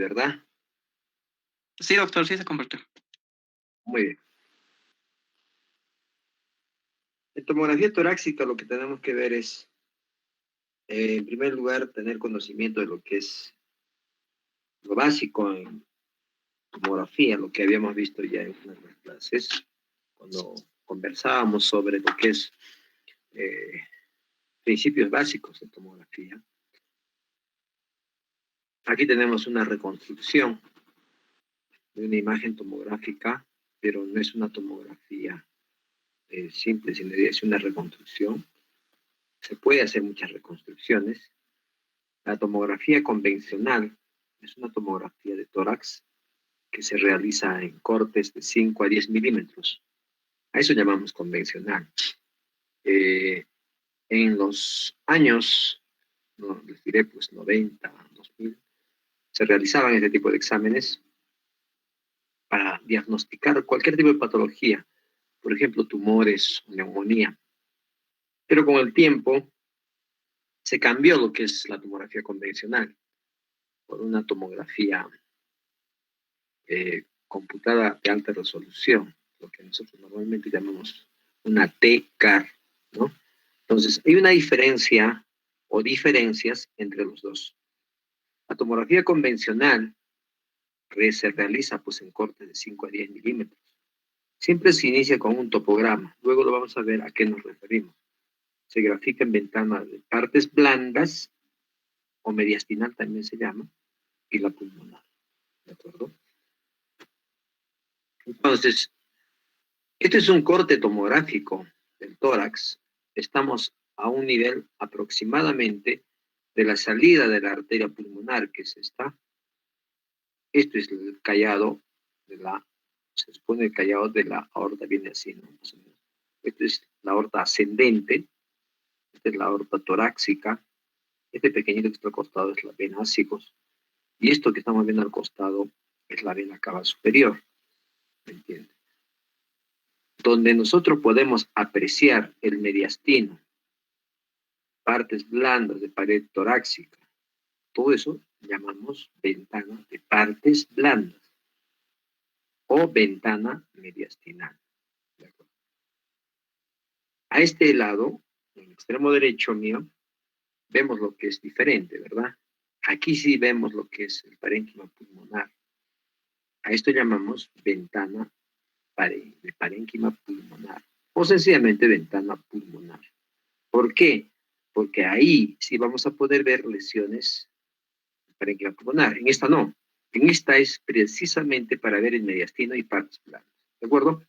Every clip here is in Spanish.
¿verdad? Sí, doctor, sí se convirtió. Muy bien. En tomografía torácica lo que tenemos que ver es, en primer lugar, tener conocimiento de lo que es lo básico en tomografía, lo que habíamos visto ya en una de las clases, cuando conversábamos sobre lo que es principios básicos de tomografía. Aquí tenemos una reconstrucción de una imagen tomográfica, pero no es una tomografía simple, sino es una reconstrucción. Se puede hacer muchas reconstrucciones. La tomografía convencional es una tomografía de tórax que se realiza en cortes de 5 a 10 milímetros. A eso llamamos convencional. En los años, no, les diré pues 90, 2000, se realizaban este tipo de exámenes para diagnosticar cualquier tipo de patología, por ejemplo, tumores o neumonía. Pero con el tiempo se cambió lo que es la tomografía convencional por una tomografía computada de alta resolución, lo que nosotros normalmente llamamos una TCAR, ¿no? Entonces, hay una diferencia o diferencias entre los dos. La tomografía convencional se realiza pues en cortes de 5 a 10 milímetros. Siempre se inicia con un topograma, luego lo vamos a ver a qué nos referimos. Se grafica en ventanas de partes blandas, o mediastinal también se llama, y la pulmonar, ¿de acuerdo? Entonces, este es un corte tomográfico del tórax. Estamos a un nivel aproximadamente de la salida de la arteria pulmonar, que es esta. Esto es el callado de la, se supone el callado de la aorta, viene así, ¿no? Esta es la aorta ascendente, esta es la aorta torácica, este pequeñito que está al costado es la vena cigos, y esto que estamos viendo al costado es la vena cava superior, ¿me entiendes? Donde nosotros podemos apreciar el mediastino, partes blandas de pared torácica, todo eso llamamos ventana de partes blandas o ventana mediastinal. A este lado, en el extremo derecho mío, vemos lo que es diferente, ¿verdad? Aquí sí vemos lo que es el parénquima pulmonar. A esto llamamos ventana de parénquima pulmonar o sencillamente ventana pulmonar. ¿Por qué? Porque ahí sí vamos a poder ver lesiones del parénquima pulmonar. En esta no. En esta es precisamente para ver el mediastino y partes blandas. ¿De acuerdo?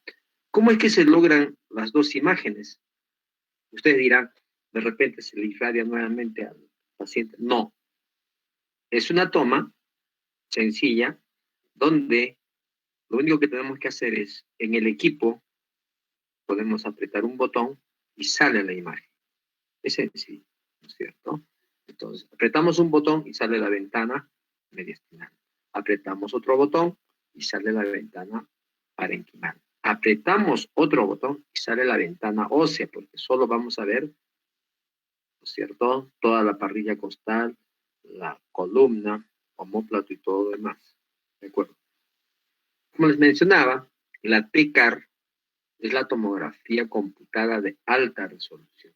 ¿Cómo es que se logran las dos imágenes? Ustedes dirán, de repente se le irradia nuevamente al paciente. No. Es una toma sencilla donde lo único que tenemos que hacer es, en el equipo, podemos apretar un botón y sale la imagen. Es sencillo, ¿no es cierto? Entonces, apretamos un botón y sale la ventana mediastinal. Apretamos otro botón y sale la ventana parenquimal. Apretamos otro botón y sale la ventana ósea, porque solo vamos a ver, ¿no es cierto?, toda la parrilla costal, la columna, omóplato y todo lo demás. ¿De acuerdo? Como les mencionaba, la TCAR es la tomografía computada de alta resolución.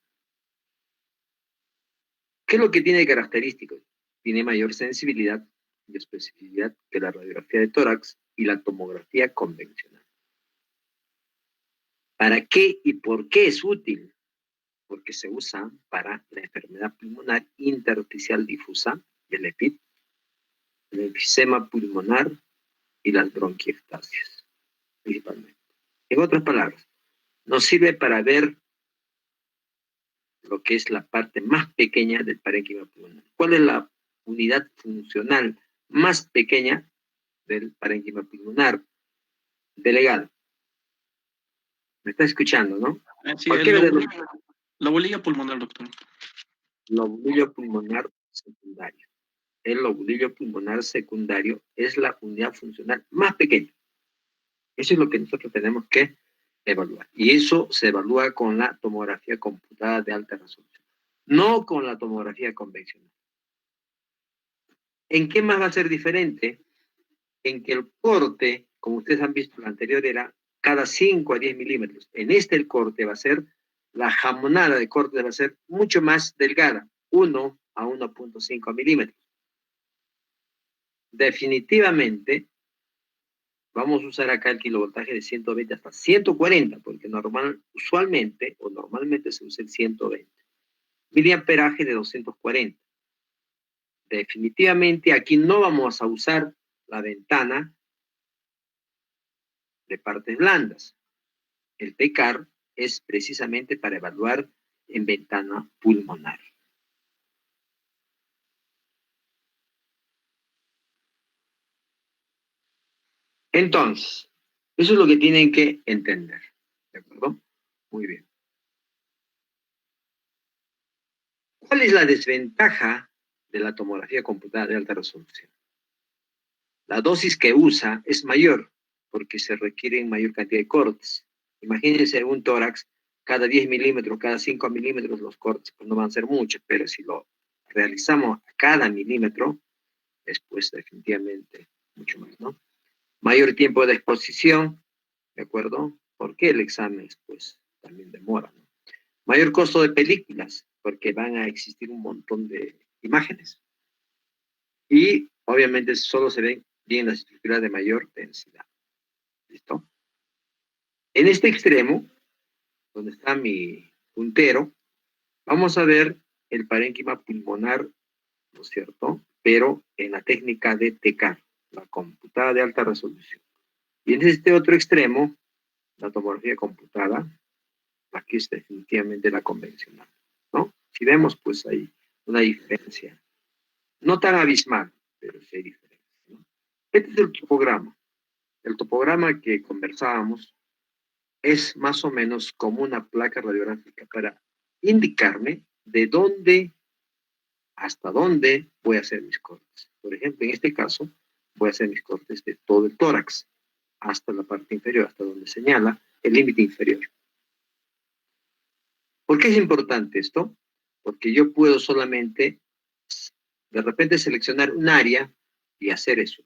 ¿Qué es lo que tiene de característico? Tiene mayor sensibilidad y especificidad que la radiografía de tórax y la tomografía convencional. ¿Para qué y por qué es útil? Porque se usa para la enfermedad pulmonar intersticial difusa, el EPID, el enfisema pulmonar y las bronquiectasias, principalmente. En otras palabras, nos sirve para ver lo que es la parte más pequeña del parénquima pulmonar. ¿Cuál es la unidad funcional más pequeña del parénquima pulmonar? Delegado. ¿Me está escuchando, no? Sí, el lobulillo pulmonar, doctor. Lobulillo pulmonar secundario. El lobulillo pulmonar secundario es la unidad funcional más pequeña. Eso es lo que nosotros tenemos que evaluar. Y eso se evalúa con la tomografía computada de alta resolución, no con la tomografía convencional. ¿En qué más va a ser diferente? en que el corte, como ustedes han visto, el anterior era cada 5 a 10 milímetros. En este el corte va a ser, la jamonada de corte va a ser mucho más delgada, 1 a 1.5 milímetros. Definitivamente, vamos a usar acá el kilovoltaje de 120 hasta 140, porque usualmente o normalmente se usa el 120. Miliamperaje de 240. Definitivamente aquí no vamos a usar la ventana de partes blandas. El TECAR es precisamente para evaluar en ventana pulmonar. Entonces, eso es lo que tienen que entender. ¿De acuerdo? Muy bien. ¿Cuál es la desventaja de la tomografía computada de alta resolución? La dosis que usa es mayor porque se requieren mayor cantidad de cortes. Imagínense un tórax, cada 10 milímetros, cada 5 milímetros los cortes pues no van a ser muchos, pero si lo realizamos a cada milímetro, es pues definitivamente mucho más, ¿no? Mayor tiempo de exposición, ¿de acuerdo? Porque el examen pues también demora, ¿no? Mayor costo de películas, porque van a existir un montón de imágenes. Y obviamente solo se ven bien las estructuras de mayor densidad. ¿Listo? En este extremo, donde está mi puntero, vamos a ver el parénquima pulmonar, ¿no es cierto? Pero en la técnica de TECAR, la computada de alta resolución. Y en este otro extremo, la tomografía computada, aquí es definitivamente la convencional, ¿no? Si vemos, pues hay una diferencia. No tan abismal, pero sí hay diferencia, ¿no? Este es el topograma. El topograma que conversábamos es más o menos como una placa radiográfica para indicarme de dónde hasta dónde voy a hacer mis cortes. Por ejemplo, en este caso, voy a hacer mis cortes de todo el tórax hasta la parte inferior, hasta donde señala el límite inferior. ¿Por qué es importante esto? Porque yo puedo solamente, de repente, seleccionar un área y hacer eso.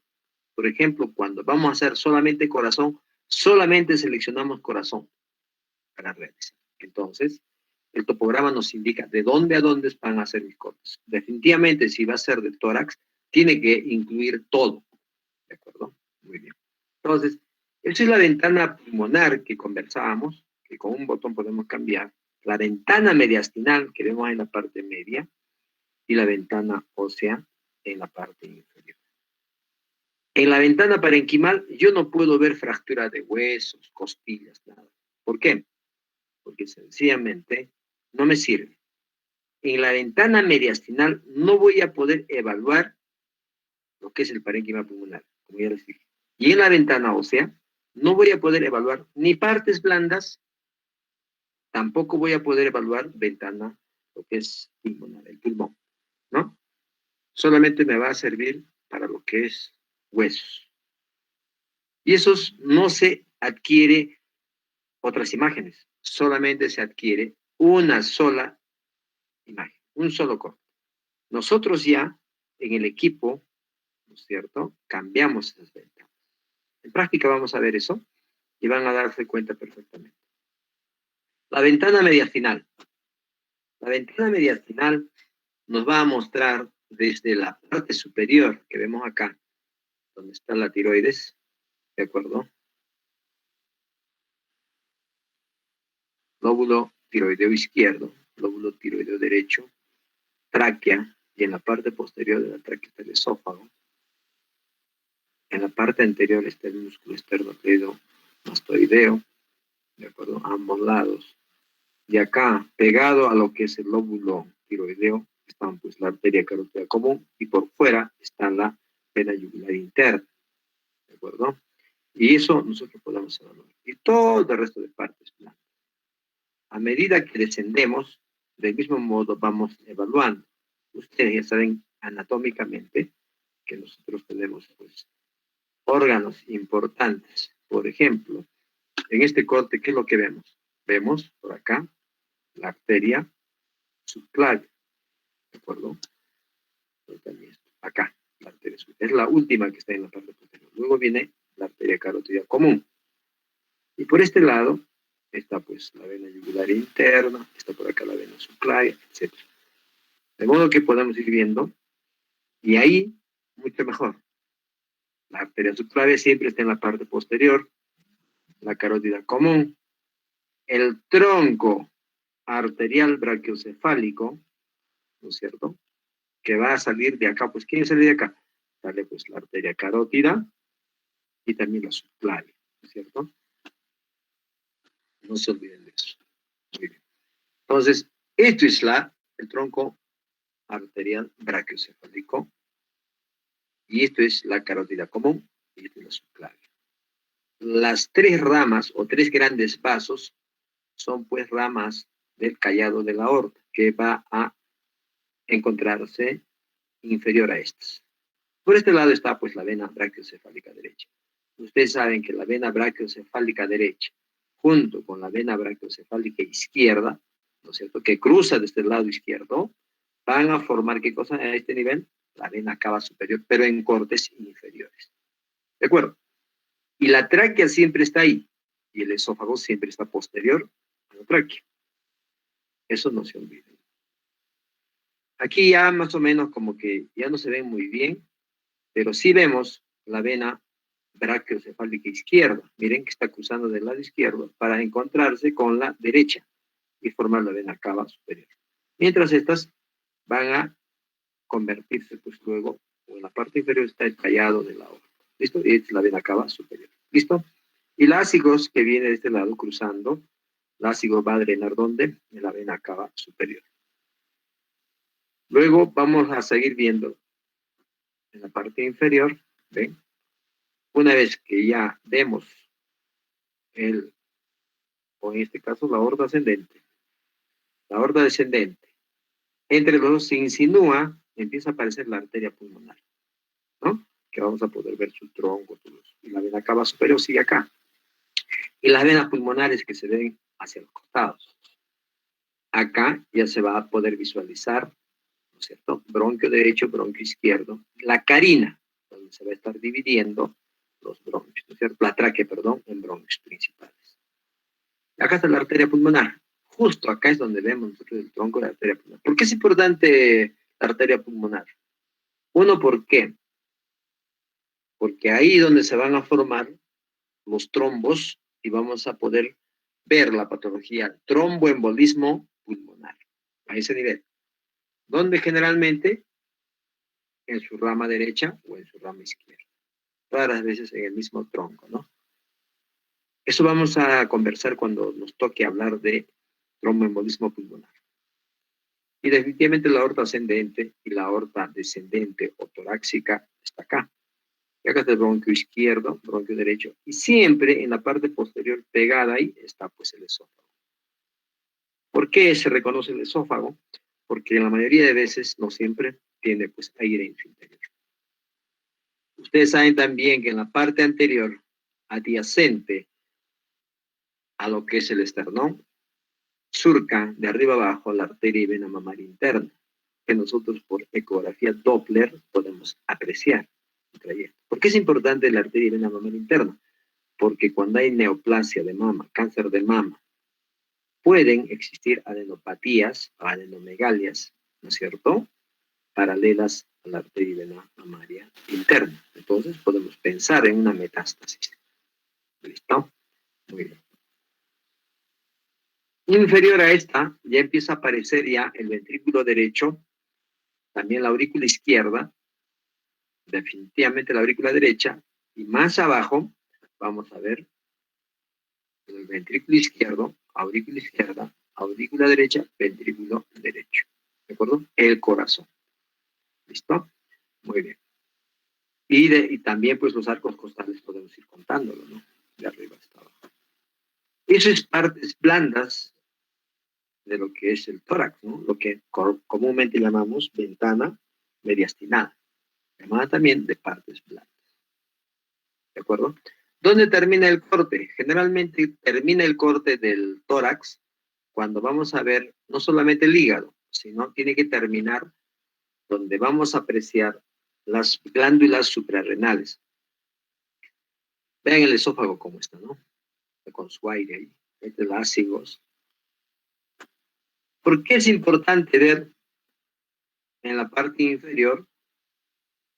Por ejemplo, cuando vamos a hacer solamente corazón, solamente seleccionamos corazón para realizar. Entonces, el topograma nos indica de dónde a dónde van a hacer mis cortes. Definitivamente, si va a ser del tórax, tiene que incluir todo. ¿De acuerdo? Muy bien. Entonces, esa es la ventana pulmonar que conversábamos, que con un botón podemos cambiar. La ventana mediastinal que vemos en la parte media y la ventana ósea en la parte inferior. En la ventana parenquimal yo no puedo ver fractura de huesos, costillas, nada. ¿Por qué? Porque sencillamente no me sirve. En la ventana mediastinal no voy a poder evaluar lo que es el parénquima pulmonar, como ya les dije. Y en la ventana ósea no voy a poder evaluar ni partes blandas, tampoco voy a poder evaluar ventana, lo que es pulmonar, el pulmón, ¿no? Solamente me va a servir para lo que es huesos. Y esos no se adquiere otras imágenes, solamente se adquiere una sola imagen, un solo corte. Nosotros ya en el equipo, ¿no es cierto?, cambiamos esas ventanas. En práctica vamos a ver eso y van a darse cuenta perfectamente. La ventana mediastinal. La ventana mediastinal nos va a mostrar desde la parte superior que vemos acá, donde está la tiroides, ¿de acuerdo? Lóbulo tiroideo izquierdo, lóbulo tiroideo derecho, tráquea, y en la parte posterior de la tráquea está el esófago. En la parte anterior está el músculo esternocleidomastoideo, ¿de acuerdo? A ambos lados. Y acá, pegado a lo que es el lóbulo tiroideo, está pues la arteria carótida común y por fuera está la vena yugular interna, ¿de acuerdo? Y eso nosotros podemos evaluar. Y todo el resto de partes planas. A medida que descendemos, del mismo modo vamos evaluando. Ustedes ya saben anatómicamente que nosotros tenemos pues órganos importantes. Por ejemplo, en este corte, ¿qué es lo que vemos? Vemos por acá la arteria subclavia, ¿de acuerdo? Acá, la arteria subclavia. Es la última que está en la parte posterior. Luego viene la arteria carótida común. Y por este lado está pues la vena yugular interna, está por acá la vena subclavia, etc. De modo que podemos ir viendo, y ahí mucho mejor. La arteria subclavia siempre está en la parte posterior, la carótida común, el tronco arterial brachiocefálico, ¿no es cierto? Que va a salir de acá, pues ¿quién sale de acá? Sale pues la arteria carótida y también la subclavia, ¿no es cierto? No se olviden de eso. Muy bien. Entonces, esto es el tronco arterial brachiocefálico, y esto es la carótida común, y esto es la subclavia. Las tres ramas o tres grandes vasos son pues ramas del callado de la aorta, que va a encontrarse inferior a estas. Por este lado está pues la vena brachiocefálica derecha. Ustedes saben que la vena brachiocefálica derecha, junto con la vena brachiocefálica izquierda, ¿no es cierto?, que cruza desde el lado izquierdo, van a formar, ¿qué cosa a este nivel? La vena cava superior, pero en cortes inferiores. ¿De acuerdo? Y la tráquea siempre está ahí, y el esófago siempre está posterior a la tráquea. Eso no se olvide. Aquí ya más o menos como que ya no se ven muy bien, pero sí vemos la vena brachiocefálica izquierda. Miren que está cruzando del lado izquierdo para encontrarse con la derecha y formar la vena cava superior. Mientras estas van a convertirse pues luego, o en la parte inferior está el callado de la aorta. ¿Listo? Y es la vena cava superior. ¿Listo? Y la ácigos que viene de este lado cruzando, la ácigo va a drenar ¿dónde? En la vena cava superior. Luego vamos a seguir viendo en la parte inferior, ¿ven? Una vez que ya vemos o en este caso la aorta ascendente, la aorta descendente, entre los dos se insinúa, empieza a aparecer la arteria pulmonar, ¿no? Que vamos a poder ver su tronco, y la vena cava superior sigue acá. Y las venas pulmonares que se ven hacia los costados. Acá ya se va a poder visualizar, ¿no es cierto?, bronquio derecho, bronquio izquierdo, la carina, donde se va a estar dividiendo los bronquios, ¿no es cierto?, la tráquea, perdón, en bronquios principales. Acá está la arteria pulmonar. Justo acá es donde vemos nosotros el tronco de la arteria pulmonar. ¿Por qué es importante la arteria pulmonar? Uno, ¿por qué? Porque ahí es donde se van a formar los trombos y vamos a poder ver la patología tromboembolismo pulmonar a ese nivel, donde generalmente en su rama derecha o en su rama izquierda, todas las veces en el mismo tronco, ¿no? Eso vamos a conversar cuando nos toque hablar de tromboembolismo pulmonar. Y definitivamente la aorta ascendente y la aorta descendente o torácica está acá. Y acá está el bronquio izquierdo, bronquio derecho. Y siempre en la parte posterior pegada ahí está pues el esófago. ¿Por qué se reconoce el esófago? Porque en la mayoría de veces, no siempre, tiene pues aire en su interior. Ustedes saben también que en la parte anterior, adyacente a lo que es el esternón, surca de arriba abajo la arteria y vena mamaria interna, que nosotros por ecografía Doppler podemos apreciar. ¿Por qué es importante la arteria y vena mamaria interna? Porque cuando hay neoplasia de mama, cáncer de mama, pueden existir adenopatías o adenomegalias, ¿no es cierto?, paralelas a la arteria y vena mamaria interna. Entonces podemos pensar en una metástasis. ¿Listo? Muy bien. Inferior a esta, ya empieza a aparecer ya el ventrículo derecho, también la aurícula izquierda, definitivamente la aurícula derecha, y más abajo vamos a ver el ventrículo izquierdo, aurícula izquierda, aurícula derecha, ventrículo derecho. ¿De acuerdo? El corazón. ¿Listo? Muy bien. Y también pues los arcos costales podemos ir contándolo, ¿no? De arriba hasta abajo. Eso es partes blandas de lo que es el tórax, ¿no? Lo que comúnmente llamamos ventana mediastinal, llamada también de partes blandas. ¿De acuerdo? ¿Dónde termina el corte? Generalmente termina el corte del tórax cuando vamos a ver no solamente el hígado, sino tiene que terminar donde vamos a apreciar las glándulas suprarrenales. Vean el esófago como está, ¿no? Con su aire ahí, entre ácidos. ¿Por qué es importante ver en la parte inferior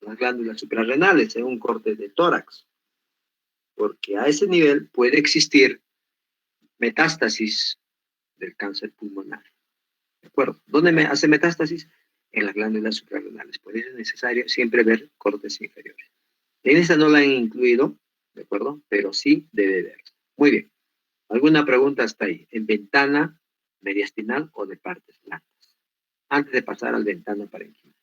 las glándulas suprarrenales en un corte de tórax? Porque a ese nivel puede existir metástasis del cáncer pulmonar. ¿De acuerdo? ¿Dónde me hace metástasis? En las glándulas suprarrenales. Por eso es necesario siempre ver cortes inferiores. En esta no la han incluido, ¿de acuerdo? Pero sí debe verse. Muy bien. ¿Alguna pregunta hasta ahí? ¿En ventana mediastinal o de partes blancas? Antes de pasar al ventana parenquimal.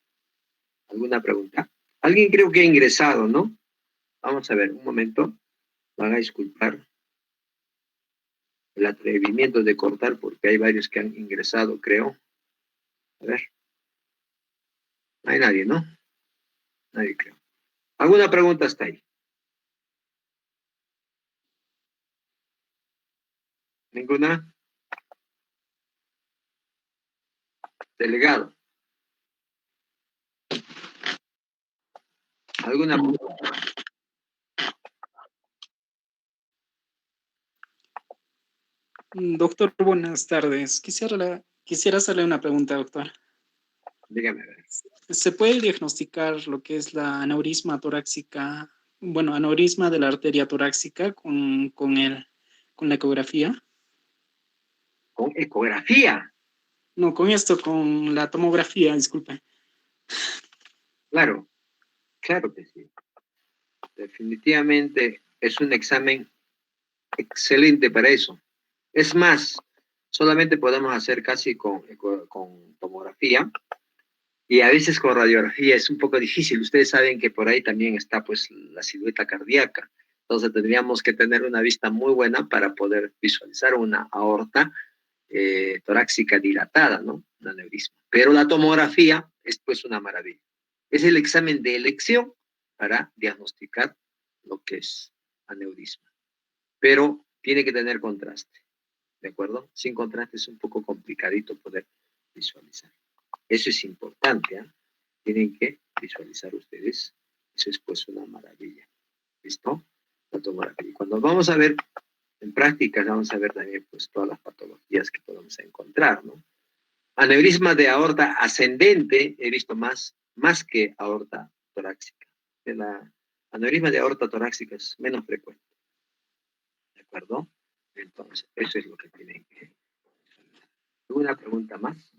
¿Alguna pregunta? Alguien creo que ha ingresado, ¿no? Vamos a ver, un momento. Van a disculpar el atrevimiento de cortar porque hay varios que han ingresado, creo. A ver. No hay nadie, ¿no? Nadie creo. ¿Alguna pregunta hasta ahí? ¿Ninguna? Delegado. ¿Alguna pregunta? Doctor, buenas tardes. Quisiera hacerle una pregunta, doctor. Dígame, a ver. ¿Se puede diagnosticar lo que es la aneurisma torácica, bueno, aneurisma de la arteria torácica con la ecografía? ¿Con ecografía? No, con la tomografía, disculpe. Claro, claro que sí. Definitivamente es un examen excelente para eso. Es más, solamente podemos hacer casi con tomografía y a veces con radiografía es un poco difícil. Ustedes saben que por ahí también está pues la silueta cardíaca. Entonces tendríamos que tener una vista muy buena para poder visualizar una aorta torácica dilatada, ¿no? Un aneurisma. Pero la tomografía es pues una maravilla. Es el examen de elección para diagnosticar lo que es aneurisma. Pero tiene que tener contraste, ¿de acuerdo? Sin contraste es un poco complicadito poder visualizar. Eso es importante, ¿eh? Tienen que visualizar ustedes. Eso es pues una maravilla. ¿Listo? La tomografía. Y cuando vamos a ver en prácticas, vamos a ver también pues todas las patologías que podemos encontrar, ¿no? Aneurisma de aorta ascendente he visto más que aorta torácica. La aneurisma de aorta torácica es menos frecuente. ¿De acuerdo? Entonces, eso es lo que tienen que... ¿Alguna pregunta más?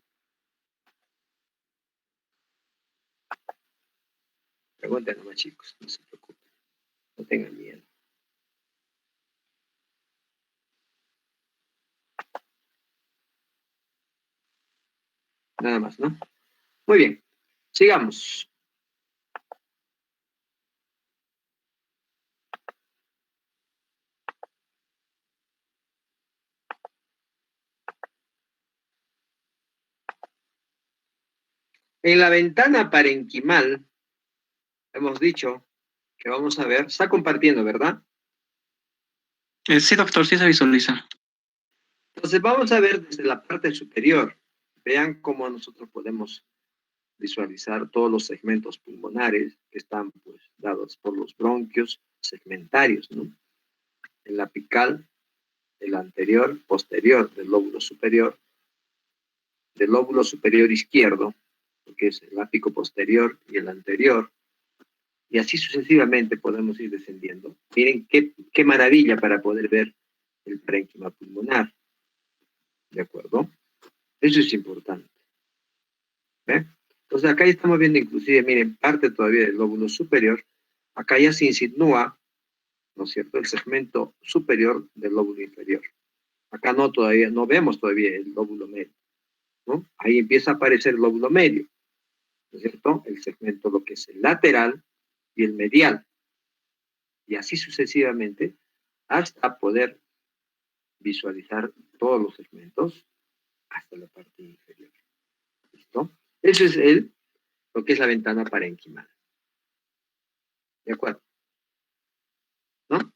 Pregunten nomás, chicos, no se preocupen. No tengan miedo. Nada más, ¿no? Muy bien. Sigamos. En la ventana parenquimal, hemos dicho que vamos a ver, está compartiendo, ¿verdad? Sí, doctor, sí se visualiza. Entonces vamos a ver desde la parte superior. Vean cómo nosotros podemos visualizar todos los segmentos pulmonares que están pues dados por los bronquios segmentarios, ¿no? El apical, el anterior, posterior del lóbulo superior izquierdo, que es el ápico posterior y el anterior, y así sucesivamente podemos ir descendiendo. Miren qué maravilla para poder ver el parénquima pulmonar. ¿De acuerdo? Eso es importante. ¿Ve? Entonces acá ya estamos viendo inclusive, miren, parte todavía del lóbulo superior. Acá ya se insinúa, ¿no es cierto?, el segmento superior del lóbulo inferior. Acá no vemos todavía el lóbulo medio, ¿no? Ahí empieza a aparecer el lóbulo medio, ¿no es cierto? El segmento, lo que es el lateral y el medial. Y así sucesivamente hasta poder visualizar todos los segmentos hasta la parte inferior. ¿Listo? Eso es lo que es la ventana parenquimal. ¿De acuerdo? ¿No?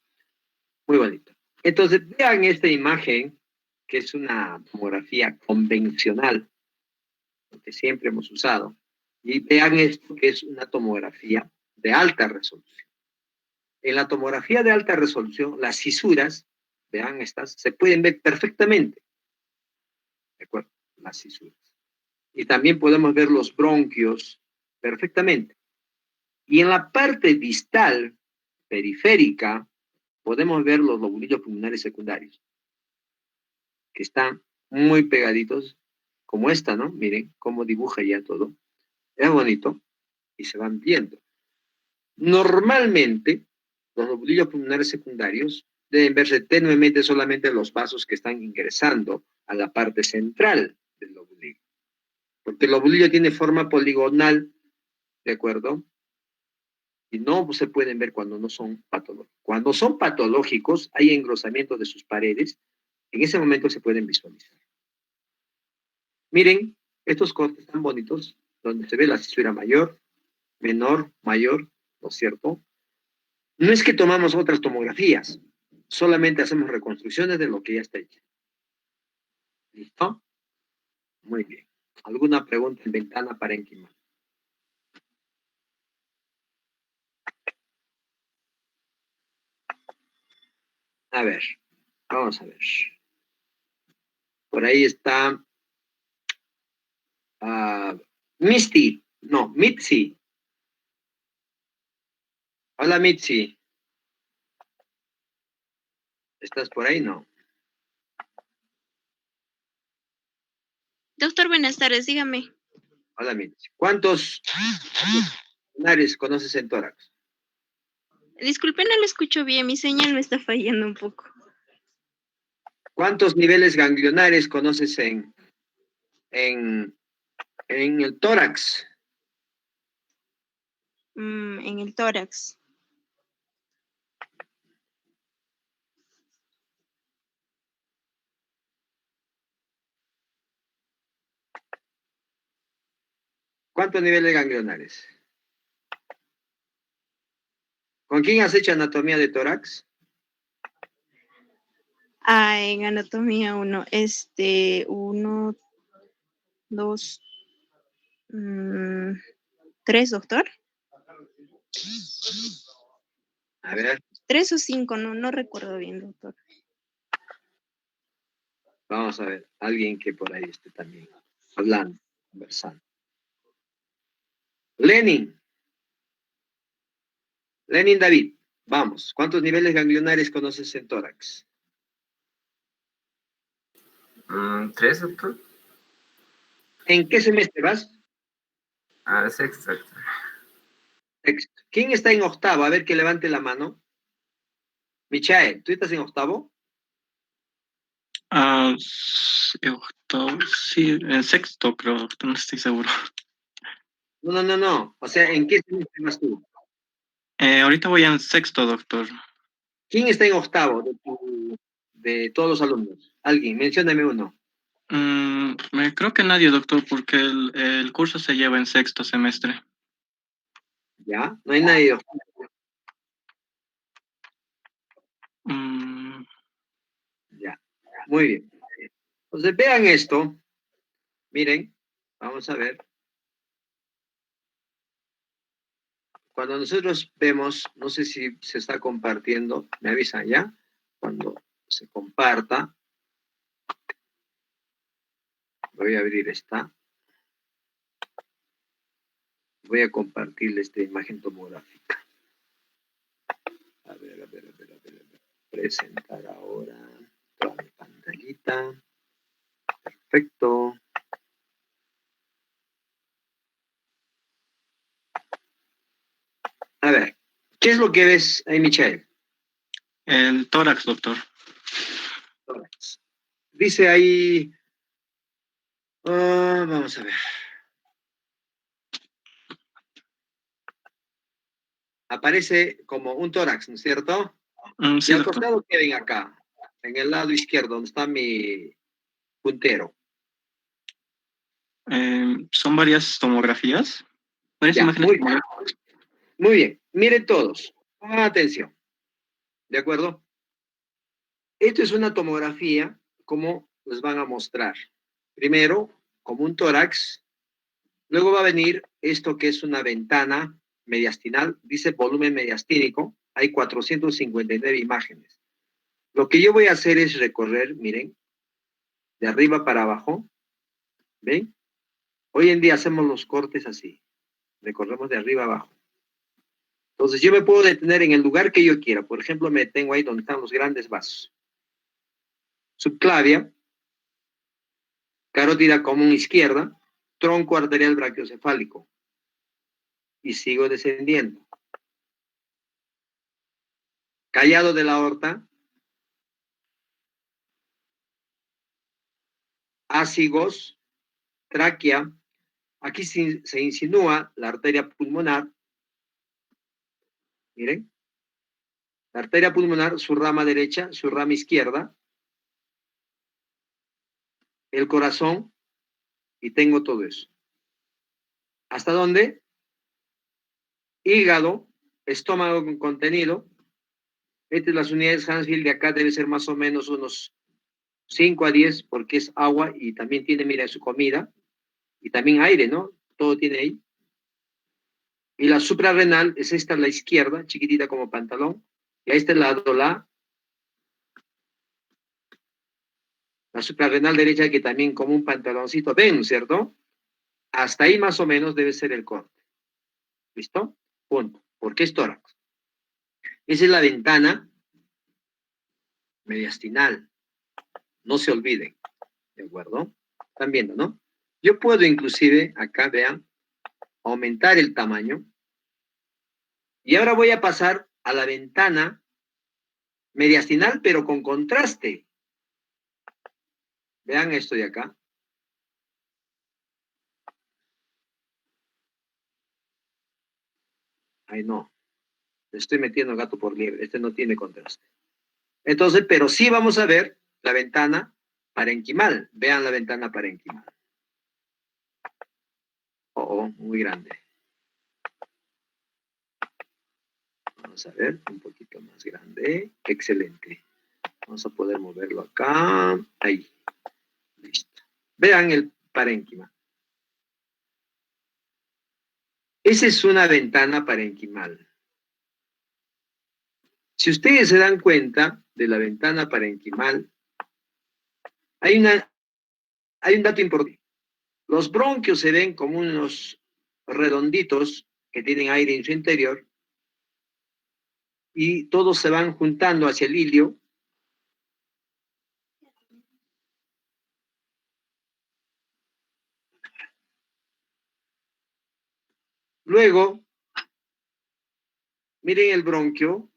Muy bonito. Entonces, vean esta imagen, que es una tomografía convencional, lo que siempre hemos usado. Y vean esto, que es una tomografía de alta resolución. En la tomografía de alta resolución, las fisuras, vean estas, se pueden ver perfectamente. ¿De acuerdo? Las fisuras. Y también podemos ver los bronquios perfectamente. Y en la parte distal, periférica, podemos ver los lobulillos pulmonares secundarios, que están muy pegaditos, como esta, ¿no? Miren cómo dibuja ya todo. Es bonito y se van viendo. Normalmente, los lobulillos pulmonares secundarios deben verse tenuemente solamente los vasos que están ingresando a la parte central del lobulillo. Porque el lobulillo tiene forma poligonal, ¿de acuerdo? Y no se pueden ver cuando no son patológicos. Cuando son patológicos, hay engrosamiento de sus paredes, en ese momento se pueden visualizar. Miren, estos cortes tan bonitos, donde se ve la fisura mayor, menor, mayor, ¿no es cierto? No es que tomamos otras tomografías, solamente hacemos reconstrucciones de lo que ya está hecho. ¿Listo? Muy bien. ¿Alguna pregunta en ventana parénquima? A ver, vamos a ver. Por ahí está Misty, no, Mitzi. Hola Mitzi. ¿Estás por ahí? No. Doctor, buenas tardes, dígame. Hola Mitzi. ¿Cuántos pulmonares conoces en tórax? Disculpe, no lo escucho bien, mi señal me está fallando un poco. ¿Cuántos niveles ganglionares conoces en el tórax? En el tórax. ¿Cuántos niveles ganglionares? ¿Con quién has hecho anatomía de tórax? En anatomía 1, 1, 2, 3, doctor. A ver, 3 o 5, no recuerdo bien, doctor. vamos a ver. Alguien que por ahí esté también hablando, conversando. Lenin David, vamos. ¿Cuántos niveles ganglionares conoces en tórax? 3, doctor. ¿En qué semestre vas? Sexto, doctor. Sexto. ¿Quién está en octavo? A ver, que levante la mano. Michael, ¿tú estás en octavo? Octavo, sí, en sexto creo, doctor, no estoy seguro. No. O sea, ¿en qué semestre vas tú? Ahorita voy en sexto, doctor. ¿Quién está en octavo de todos los alumnos? Alguien, mencióname uno. Creo que nadie, doctor, porque el curso se lleva en sexto semestre. ¿Ya? No hay nadie. Mm, Ya. Muy bien. Entonces, vean esto. Miren, vamos a ver. Cuando nosotros vemos, no sé si se está compartiendo, me avisan ya. Cuando se comparta, voy a abrir esta. Voy a compartirle esta imagen tomográfica. A ver. Presentar ahora toda mi pantallita. Perfecto. A ver, ¿qué es lo que ves ahí, Michael? el tórax, doctor. Tórax. Dice ahí, vamos a ver. Aparece como un tórax, ¿no es cierto? Y Sí, al doctor. costado, ¿qué ven acá? En el lado izquierdo, donde está mi puntero. Son varias tomografías, varias Ya, imágenes tomográficas. muy bien. Miren todos, pongan atención. ¿De acuerdo? Esto es una tomografía, como les van a mostrar. Primero, como un tórax. Luego va a venir esto que es una ventana mediastinal, dice volumen mediastínico. hay 459 imágenes. Lo que yo voy a hacer es recorrer, miren, de arriba para abajo. ¿Ven? Hoy en día hacemos los cortes así. Recorremos de arriba abajo. Entonces yo me puedo detener en el lugar que yo quiera. Por ejemplo, me detengo ahí donde están los grandes vasos. Subclavia, carótida común izquierda, tronco arterial brachiocefálico. Y sigo descendiendo. Callado de la aorta, ácigos, tráquea. Aquí se insinúa la arteria pulmonar. Miren. La arteria pulmonar, su rama derecha, su rama izquierda. El corazón. Y tengo todo eso. ¿Hasta dónde? Hígado, estómago con contenido. Estas las unidades Hansfield de acá debe ser más o menos unos 5 a 10 porque es agua y también tiene, mira, su comida y también aire, ¿no? Todo tiene ahí. Y la suprarrenal es esta a la izquierda, chiquitita como pantalón. Y a este lado la suprarrenal derecha que también como un pantaloncito. Ven, ¿cierto? Hasta ahí más o menos debe ser el corte. ¿Listo? Punto. Porque es tórax. Esa es la ventana mediastinal. No se olviden. ¿De acuerdo? Están viendo, ¿no? Yo puedo inclusive, acá vean, aumentar el tamaño. Y ahora voy a pasar a la ventana mediastinal, pero con contraste. Vean esto de acá. Ay, no. Le estoy metiendo gato por liebre. Este no tiene contraste. Entonces, pero sí vamos a ver la ventana parenquimal. Vean la ventana parenquimal. Oh, muy grande. Vamos a ver, un poquito más grande. Excelente. Vamos a poder moverlo acá. Ahí. Listo. Vean el parénquima. Esa es una ventana parenquimal. Si ustedes se dan cuenta de la ventana parenquimal, hay un dato importante. Los bronquios se ven como unos redonditos que tienen aire en su interior y todos se van juntando hacia el ilio. Luego, miren el bronquio,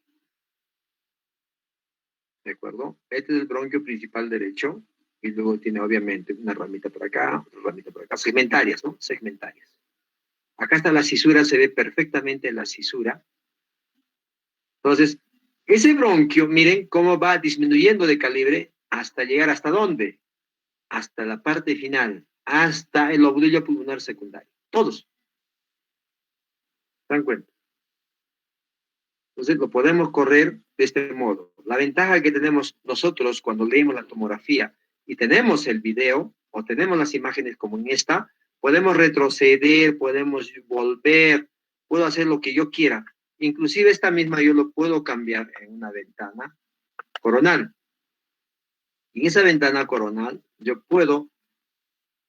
¿de acuerdo? Este es el bronquio principal derecho y luego tiene obviamente una ramita por acá, otra ramita por acá, segmentarias, ¿no? Segmentarias. Acá está la cisura, se ve perfectamente la cisura. Entonces, ese bronquio, miren cómo va disminuyendo de calibre hasta llegar ¿hasta dónde? Hasta la parte final, hasta el lobulillo pulmonar secundario. Todos. ¿Se dan cuenta? Entonces, lo podemos correr de este modo. La ventaja que tenemos nosotros cuando leemos la tomografía y tenemos el video o tenemos las imágenes como en esta, podemos retroceder, podemos volver, puedo hacer lo que yo quiera. Inclusive esta misma yo lo puedo cambiar en una ventana coronal. En esa ventana coronal yo puedo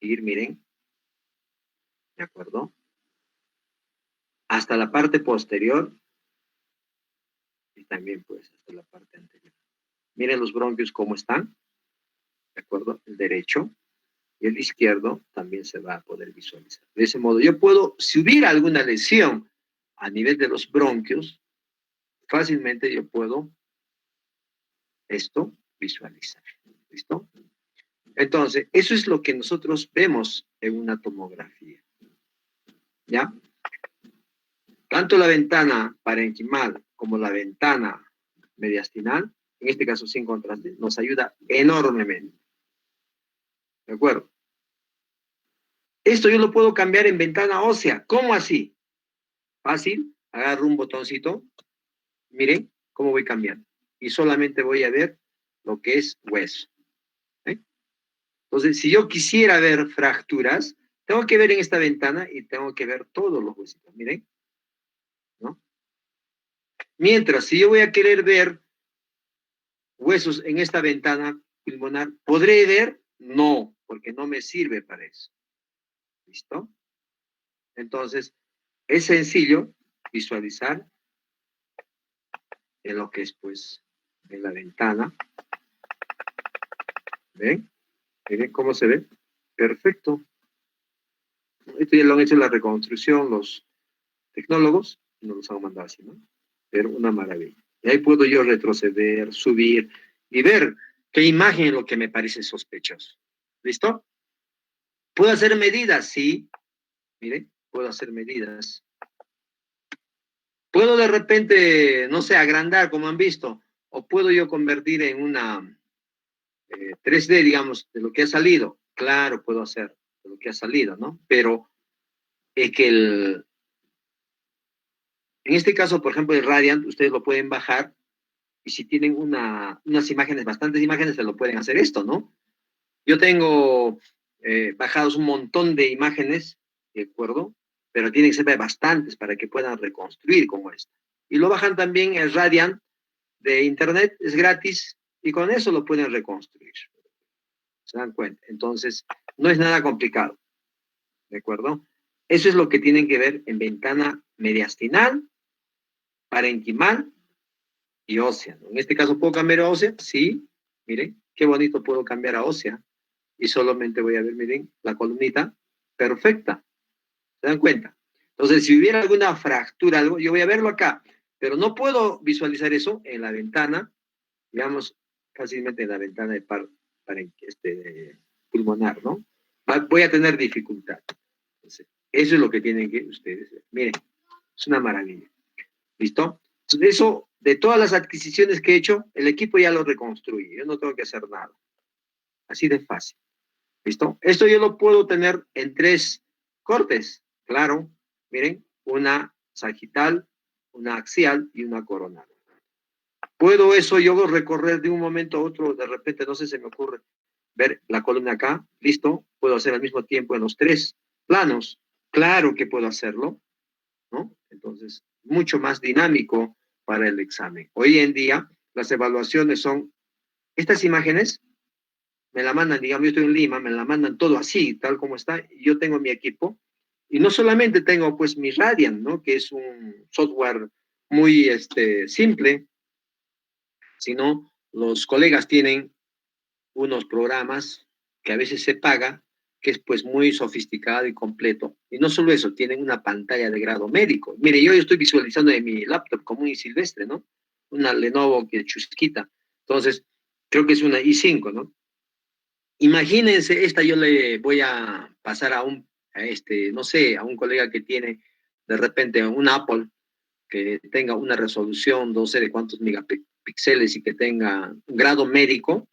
ir, miren, ¿de acuerdo? Hasta la parte posterior y también pues hasta la parte anterior. Miren los bronquios cómo están, ¿de acuerdo? El derecho y el izquierdo también se va a poder visualizar. De ese modo yo puedo, si hubiera alguna lesión a nivel de los bronquios, fácilmente yo puedo esto visualizar. ¿Listo? Entonces, eso es lo que nosotros vemos en una tomografía. ¿Ya? Tanto la ventana parenquimal como la ventana mediastinal, en este caso sin contraste, nos ayuda enormemente. ¿De acuerdo? Esto yo lo puedo cambiar en ventana ósea. ¿Cómo así? Fácil. Agarro un botoncito. Miren cómo voy cambiando. Y solamente voy a ver lo que es hueso. ¿Eh? Entonces, si yo quisiera ver fracturas, tengo que ver en esta ventana y tengo que ver todos los huesitos. Miren. ¿No? Mientras, si yo voy a querer ver huesos en esta ventana pulmonar, ¿podré ver? No, porque no me sirve para eso. ¿Listo? Entonces, es sencillo visualizar en lo que es, pues, en la ventana. ¿Ven? Miren cómo se ve. Perfecto. Esto ya lo han hecho la reconstrucción los tecnólogos, y nos los han mandado así, ¿no? Pero una maravilla. Y ahí puedo yo retroceder, subir y ver qué imagen es lo que me parece sospechoso. ¿Listo? ¿Puedo hacer medidas? Sí. Miren, puedo hacer medidas. Puedo de repente, no sé, agrandar como han visto, o puedo yo convertir en una 3D, digamos, de lo que ha salido. Claro, puedo hacer de lo que ha salido, ¿no? Pero es que en este caso, por ejemplo, el Radiant, ustedes lo pueden bajar y si tienen unas imágenes, bastantes imágenes, se lo pueden hacer esto, ¿no? Yo tengo bajados un montón de imágenes, ¿de acuerdo? Pero tienen que ser bastantes para que puedan reconstruir como esta. Y lo bajan también el Radiant de Internet, es gratis, y con eso lo pueden reconstruir. ¿Se dan cuenta? Entonces, no es nada complicado, ¿de acuerdo? Eso es lo que tienen que ver en ventana mediastinal, parenquimal y ósea, ¿no? En este caso, ¿puedo cambiar a ósea? Sí, miren, qué bonito puedo cambiar a ósea. Y solamente voy a ver, miren, la columnita perfecta. ¿Se dan cuenta? Entonces, si hubiera alguna fractura, algo, yo voy a verlo acá, pero no puedo visualizar eso en la ventana, digamos, fácilmente en la ventana de pulmonar, ¿no? Voy a tener dificultad. Entonces, eso es lo que tienen que ustedes ver. Miren, es una maravilla. ¿Listo? Entonces, eso, de todas las adquisiciones que he hecho, el equipo ya lo reconstruye. Yo no tengo que hacer nada. Así de fácil. ¿Listo? Esto yo lo puedo tener en 3 cortes. Claro. Miren, una sagital, una axial y una coronal. ¿Puedo eso yo recorrer de un momento a otro? De repente, no sé, se me ocurre ver la columna acá. Listo. Puedo hacer al mismo tiempo en los 3 planos. Claro que puedo hacerlo, ¿no? Entonces, mucho más dinámico para el examen. Hoy en día, las evaluaciones son estas imágenes, me la mandan, digamos, yo estoy en Lima, me la mandan todo así, tal como está, y yo tengo mi equipo, y no solamente tengo pues mi Radiant, ¿no? Que es un software muy simple, sino los colegas tienen unos programas que a veces se paga, que es pues muy sofisticado y completo. Y no solo eso, tienen una pantalla de grado médico. Mire, yo estoy visualizando en mi laptop común y silvestre, ¿no? Una Lenovo que chusquita. Entonces, creo que es una i5, ¿no? Imagínense, esta yo le voy a pasar no sé, a un colega que tiene de repente un Apple que tenga una resolución, no sé de cuántos megapíxeles y que tenga un grado médico,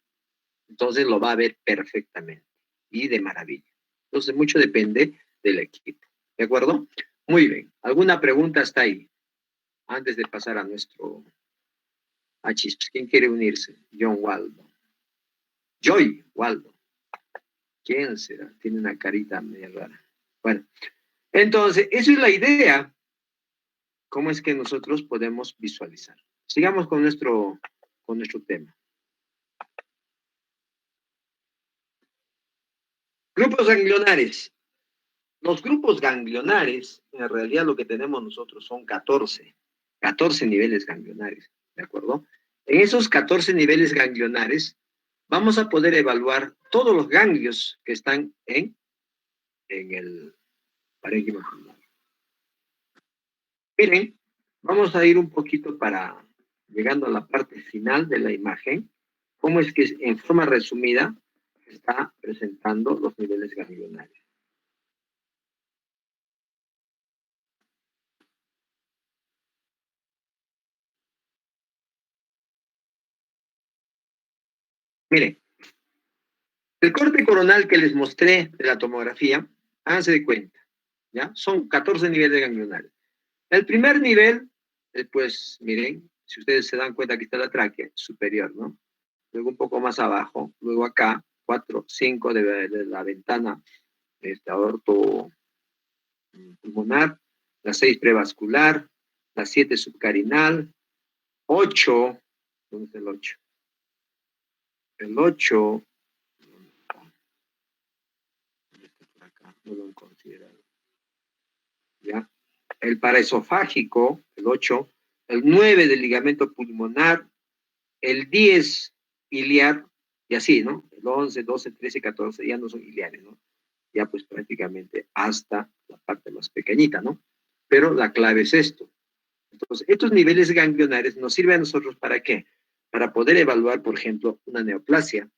entonces lo va a ver perfectamente y de maravilla. Entonces, mucho depende del equipo. ¿De acuerdo? Muy bien. ¿Alguna pregunta hasta ahí? Antes de pasar a nuestro achis. ¿Quién quiere unirse? John Waldo. Joy Waldo. ¿Quién será? Tiene una carita medio rara. Bueno, entonces, esa es la idea. ¿Cómo es que nosotros podemos visualizar? Sigamos con nuestro tema. Grupos ganglionares. Los grupos ganglionares, en realidad lo que tenemos nosotros son 14 niveles ganglionares, ¿de acuerdo? En esos 14 niveles ganglionares vamos a poder evaluar todos los ganglios que están en el parénquima pulmonar. Miren, vamos a ir un poquito llegando a la parte final de la imagen, cómo es que en forma resumida está presentando los niveles ganglionares. Miren, el corte coronal que les mostré de la tomografía, háganse de cuenta, ¿ya? Son 14 niveles ganglionares. El primer nivel, pues miren, si ustedes se dan cuenta que está la tráquea superior, ¿no? Luego un poco más abajo, luego acá, 4, 5 de la ventana aorto pulmonar, la 6 prevascular, la 7 subcarinal, 8, ¿dónde está el 8? El 8, por acá, no lo han considerado. ¿Ya? El paraesofágico, el 8, el 9 del ligamento pulmonar, el 10 iliar, y así, ¿no? El 11, 12, 13, 14 ya no son iliares, ¿no? Ya pues prácticamente hasta la parte más pequeñita, ¿no? Pero la clave es esto. Entonces, estos niveles ganglionares nos sirven a nosotros ¿para qué? Para poder evaluar, por ejemplo, una neoplasia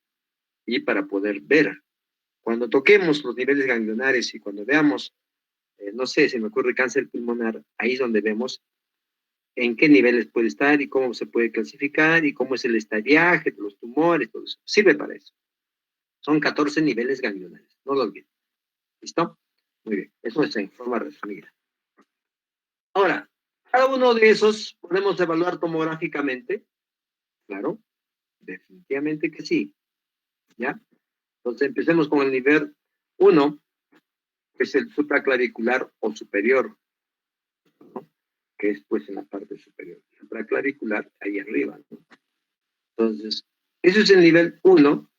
y para poder ver. Cuando toquemos los niveles ganglionares y cuando veamos, no sé, se me ocurre cáncer pulmonar, ahí es donde vemos en qué niveles puede estar y cómo se puede clasificar y cómo es el estadiaje de los tumores, todo eso. Sirve para eso. Son 14 niveles ganglionares, no lo olviden. ¿Listo? Muy bien, eso es en forma resumida. Ahora, cada uno de esos podemos evaluar tomográficamente, claro, definitivamente que sí, ¿ya? Entonces empecemos con el nivel 1, que es el supraclavicular o superior, ¿no? Que es pues en la parte superior. Supraclavicular, ahí arriba, ¿no? Entonces, eso es el nivel 1.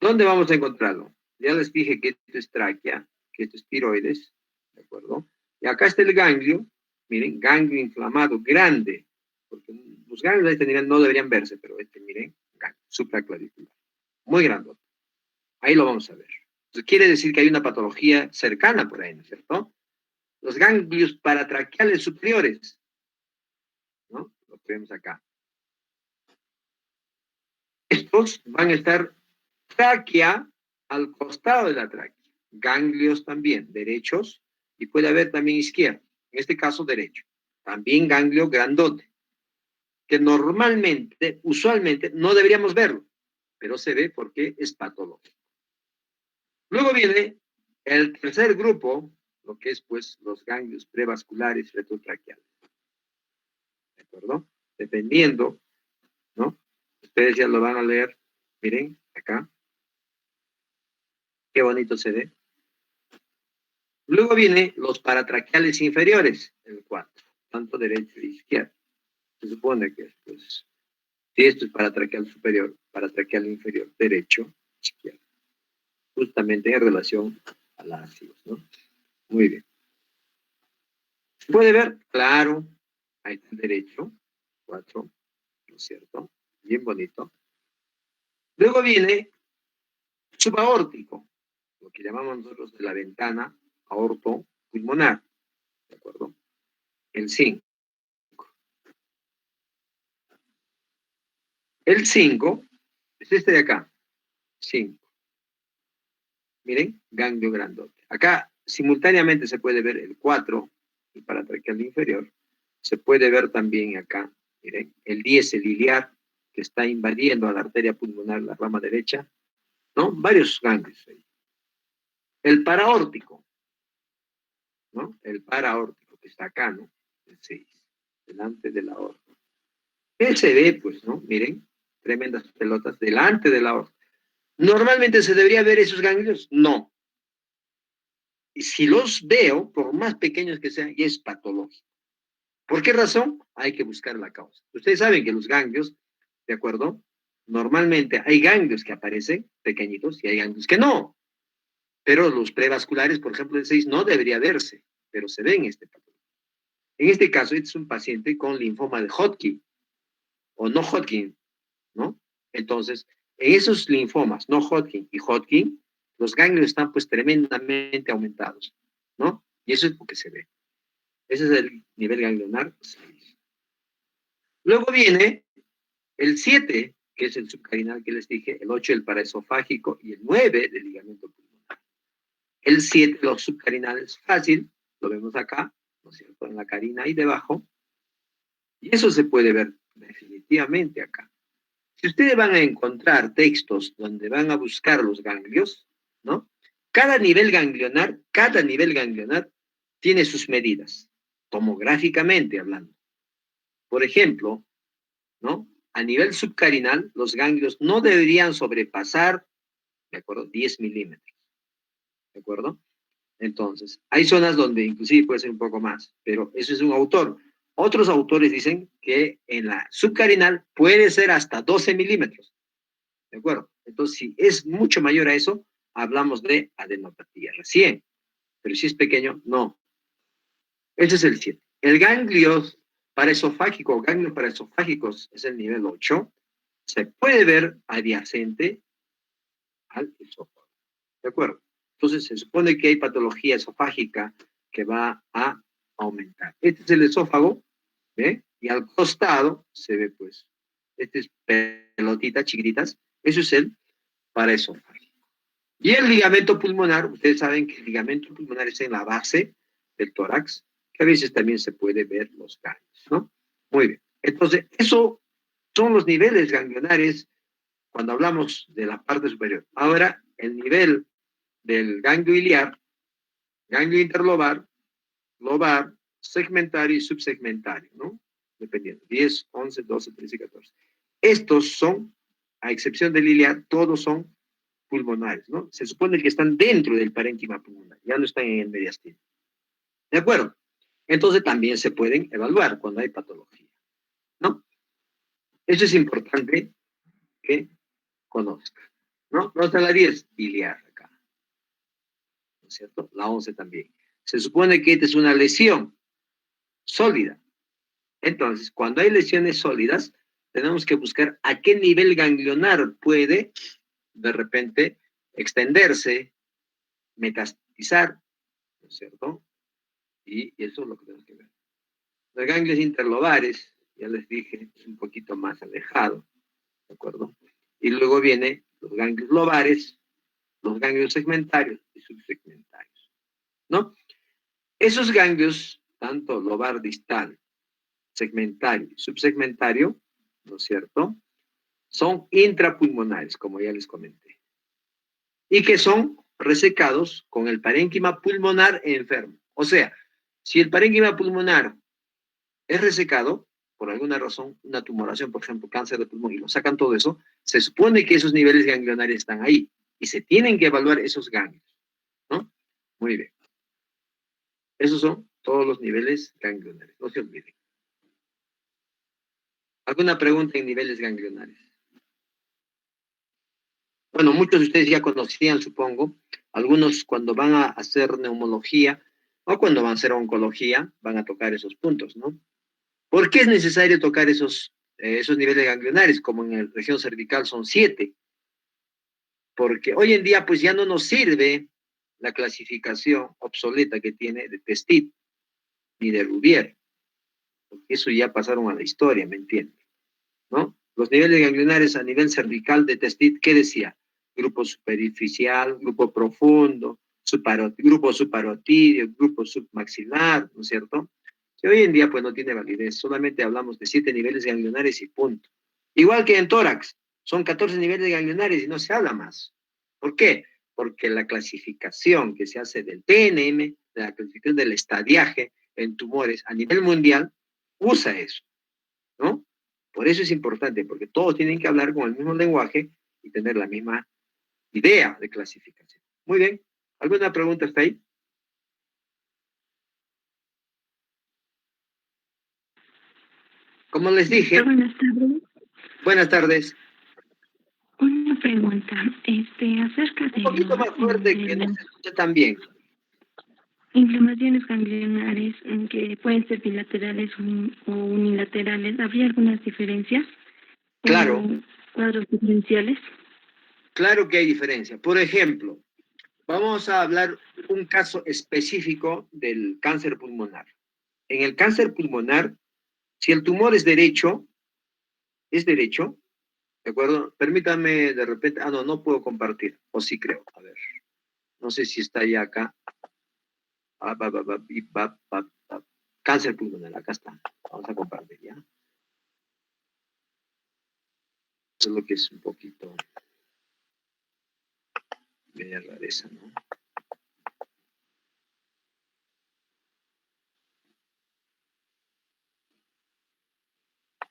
¿Dónde vamos a encontrarlo? Ya les dije que esto es tráquea, que esto es tiroides, ¿de acuerdo? Y acá está el ganglio, miren, ganglio inflamado, grande, porque los ganglios de este nivel no deberían verse, pero este, miren, ganglio supraclavicular, muy grande. Ahí lo vamos a ver. Entonces, quiere decir que hay una patología cercana por ahí, ¿no es cierto? Los ganglios paratraqueales superiores, ¿no? Lo que vemos acá. Estos van a estar tráquea al costado de la tráquea. Ganglios también, derechos, y puede haber también izquierdo. En este caso, derecho. También ganglio grandote, que normalmente, usualmente, no deberíamos verlo, pero se ve porque es patológico. Luego viene el tercer grupo, lo que es pues los ganglios prevasculares retrotraqueales. ¿De acuerdo? Dependiendo, ¿no? Ustedes ya lo van a leer. Miren, acá. Qué bonito se ve. Luego viene los paratraqueales inferiores, el 4, tanto derecho e izquierdo. Se supone que pues, si esto es paratraqueal superior, paratraqueal inferior, derecho, izquierdo. Justamente en relación a las ácidos, ¿no? Muy bien. ¿Se puede ver? Claro. Ahí está el derecho, 4, ¿no es cierto? Bien bonito. Luego viene subaórtico, lo que llamamos nosotros de la ventana aorto pulmonar, ¿de acuerdo? El 5. El 5 es este de acá, 5. Miren, ganglio grandote. Acá simultáneamente se puede ver el 4, el paratraqueal inferior. Se puede ver también acá, miren, el 10, el iliar, que está invadiendo a la arteria pulmonar, la rama derecha, ¿no? Varios ganglios ahí. El paraórtico, ¿no? El paraórtico, que está acá, ¿no? El 6, delante de la aorta. ¿Qué se ve? Pues, ¿no? Miren, tremendas pelotas delante de la aorta. ¿Normalmente se debería ver esos ganglios? No. Y si los veo, por más pequeños que sean, ya es patológico. ¿Por qué razón? Hay que buscar la causa. Ustedes saben que los ganglios, ¿de acuerdo? Normalmente hay ganglios que aparecen pequeñitos y hay ganglios que no. Pero los prevasculares, por ejemplo, el 6 no debería verse, pero se ve en este patrón. En este caso, este es un paciente con linfoma de Hodgkin o no Hodgkin, ¿no? Entonces, en esos linfomas, no Hodgkin y Hodgkin, los ganglios están pues tremendamente aumentados, ¿no? Y eso es lo que se ve. Ese es el nivel ganglionar 6. Luego viene el 7, que es el subcarinal que les dije, el 8 el paraesofágico y el 9 del ligamento pulmonar. El 7, los subcarinales, fácil, lo vemos acá, ¿no es cierto? En la carina ahí debajo. Y eso se puede ver definitivamente acá. Si ustedes van a encontrar textos donde van a buscar los ganglios, ¿no? Cada nivel ganglionar tiene sus medidas, tomográficamente hablando. Por ejemplo, ¿no? A nivel subcarinal, los ganglios no deberían sobrepasar, ¿de acuerdo? 10 milímetros, ¿de acuerdo? Entonces, hay zonas donde inclusive puede ser un poco más, pero eso es un autor. Otros autores dicen que en la subcarinal puede ser hasta 12 milímetros. ¿De acuerdo? Entonces, si es mucho mayor a eso, hablamos de adenopatía recién. Pero si es pequeño, no. Ese es el 7. El ganglio paraesofágico o ganglio paraesofágicos es el nivel 8. Se puede ver adyacente al esófago. ¿De acuerdo? Entonces, se supone que hay patología esofágica que va a aumentar. Este es el esófago, ¿ve? Y al costado se ve, pues, este es pelotitas chiquititas. Eso es el paraesofágico. Y el ligamento pulmonar, ustedes saben que el ligamento pulmonar está en la base del tórax, que a veces también se puede ver los ganglios, ¿no? Muy bien. Entonces, eso son los niveles ganglionares cuando hablamos de la parte superior. Ahora, el nivel del ganglio iliar, ganglio interlobar, lobar, segmentario y subsegmentario, ¿no? Dependiendo, 10, 11, 12, 13 y 14. Estos son, a excepción del iliar, todos son pulmonares, ¿no? Se supone que están dentro del parénquima pulmonar, ya no están en el mediastino. ¿De acuerdo? Entonces también se pueden evaluar cuando hay patología, ¿no? Eso es importante que conozcan, ¿no? No está la 10, biliar acá, ¿no es cierto? La 11 también. Se supone que esta es una lesión sólida. Entonces, cuando hay lesiones sólidas, tenemos que buscar a qué nivel ganglionar puede, de repente, extenderse, metastizar, ¿no es cierto? Y eso es lo que tenemos que ver. Los ganglios interlobares, ya les dije, es un poquito más alejado, ¿de acuerdo? Y luego viene los ganglios lobares, los ganglios segmentarios y subsegmentarios, ¿no? Esos ganglios, tanto lobar distal, segmentario y subsegmentario, ¿no es cierto?, son intrapulmonares, como ya les comenté, y que son resecados con el parénquima pulmonar enfermo. O sea, si el parénquima pulmonar es resecado, por alguna razón, una tumoración, por ejemplo, cáncer de pulmón, y lo sacan todo eso, se supone que esos niveles ganglionares están ahí, y se tienen que evaluar esos ganglios, ¿no? Muy bien. Esos son todos los niveles ganglionares, no se olviden. ¿Alguna pregunta en niveles ganglionares? Bueno, muchos de ustedes ya conocían, supongo, algunos cuando van a hacer neumología o cuando van a hacer oncología, van a tocar esos puntos, ¿no? ¿Por qué es necesario tocar esos niveles ganglionares? Como en la región cervical son 7. Porque hoy en día pues ya no nos sirve la clasificación obsoleta que tiene de Testit ni de Rubier. Porque eso ya pasaron a la historia, ¿me entienden? ¿No? Los niveles ganglionares a nivel cervical de Testit, ¿qué decía? Grupo superficial, grupo profundo, grupo suparotidio, grupo submaxilar, ¿no es cierto? Que hoy en día pues no tiene validez, solamente hablamos de 7 niveles ganglionares y punto. Igual que en tórax, son 14 niveles ganglionares y no se habla más. ¿Por qué? Porque la clasificación que se hace del PNM, de la clasificación del estadiaje en tumores a nivel mundial, usa eso, ¿no? Por eso es importante, porque todos tienen que hablar con el mismo lenguaje y tener la misma idea de clasificación. Muy bien. ¿Alguna pregunta hasta ahí? Como les dije, Buenas tardes. buenas tardes. Una pregunta, acerca Un poquito más fuerte que no las se escucha tan bien. inflamaciones ganglionares que pueden ser bilaterales o unilaterales. ¿Habría algunas diferencias? Claro, ¿O cuadros diferenciales? claro que hay diferencia. Por ejemplo, vamos a hablar un caso específico del cáncer pulmonar. En el cáncer pulmonar, si el tumor es derecho, ¿de acuerdo? Permítame de repente, no, no puedo compartir, o sí creo, a ver, no sé si está ya acá. Cáncer pulmonar, acá está. Vamos a compartir, ¿ya? Eso es lo que es un poquito media rareza, ¿no?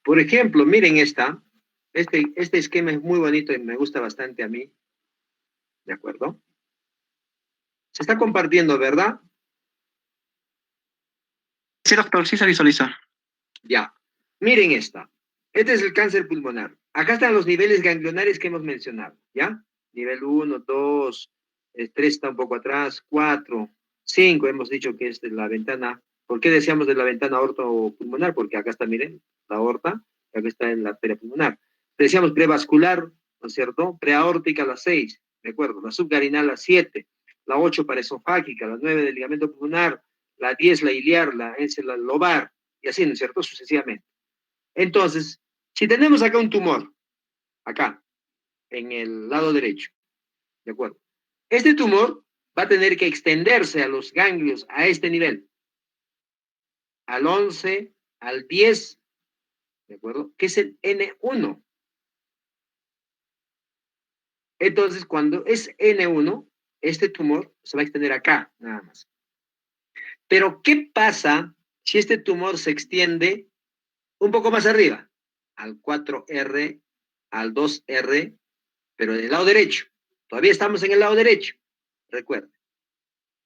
Por ejemplo, miren este esquema es muy bonito y me gusta bastante a mí, ¿de acuerdo? Se está compartiendo, ¿verdad? Sí, doctor, sí se visualiza. Ya. Miren esta. Este es el cáncer pulmonar. Acá están los niveles ganglionares que hemos mencionado, ¿ya? Nivel 1, 2, 3 está un poco atrás, 4, 5, hemos dicho que es de la ventana. ¿Por qué decíamos de la ventana aortopulmonar? Porque acá está, miren, la aorta, y acá está en la arteria pulmonar. Decíamos prevascular, ¿no es cierto? Preaórtica a las 6, ¿de acuerdo? La subgarinal a las 7, la 8 paraesofágica, la 9 del ligamento pulmonar, la 10 la iliar, la 11 la lobar, y así, ¿no es cierto? Sucesivamente. Entonces, si tenemos acá un tumor, acá, en el lado derecho, ¿de acuerdo? Este tumor va a tener que extenderse a los ganglios a este nivel, al 11, al 10, ¿de acuerdo? Que es el N1. Entonces, cuando es N1, este tumor se va a extender acá, nada más. Pero, ¿qué pasa si este tumor se extiende un poco más arriba? Al 4R, al 2R, pero del lado derecho. Todavía estamos en el lado derecho. Recuerden.